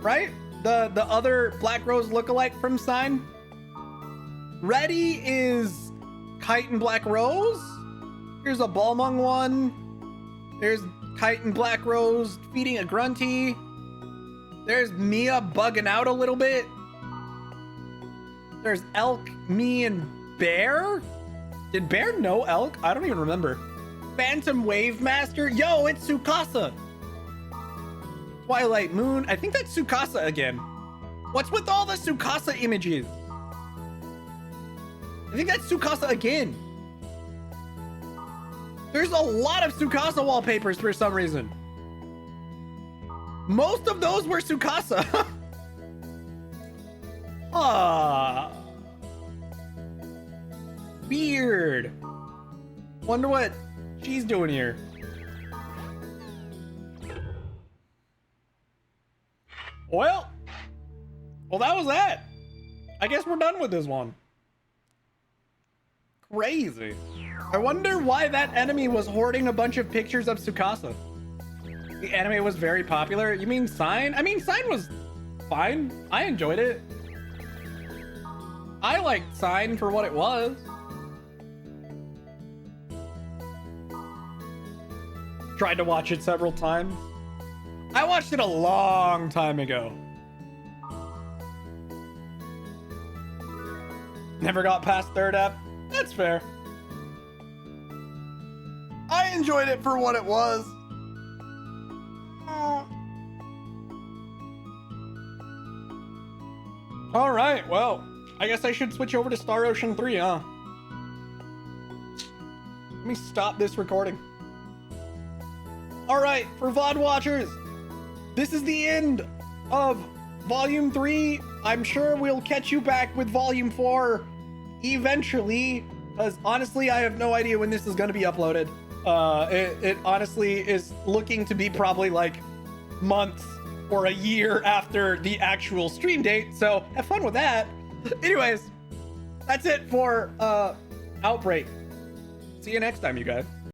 right? The other Black Rose lookalike from Sign. Ready is Kite and Black Rose. Here's a Balmung one. There's Kite and Black Rose feeding a Grunty. There's Mia bugging out a little bit. There's Elk, me, and Bear. Did Bear know Elk? I don't even remember. Phantom Wave Master. Yo, it's Tsukasa. Twilight Moon. I think that's Tsukasa again. What's with all the Tsukasa images? I think that's Tsukasa again. There's a lot of Tsukasa wallpapers for some reason. Most of those were Tsukasa. Ah. Weird. Wonder what she's doing here. Well, that was that. I guess we're done with this one. Crazy. I wonder why that enemy was hoarding a bunch of pictures of Tsukasa. The anime was very popular. You mean Sign? I mean, Sign was fine. I enjoyed it. I liked Sign for what it was. Tried to watch it several times. I watched it a long time ago. Never got past third ep. That's fair. I enjoyed it for what it was. All right, well, I guess I should switch over to Star Ocean 3, huh? Let me stop this recording. All right, for VOD watchers, this is the end of Volume 3. I'm sure we'll catch you back with Volume 4 eventually, because honestly, I have no idea when this is going to be uploaded. It honestly is looking to be probably like months or a year after the actual stream date, so have fun with that. Anyways, that's it for Outbreak. See you next time, you guys.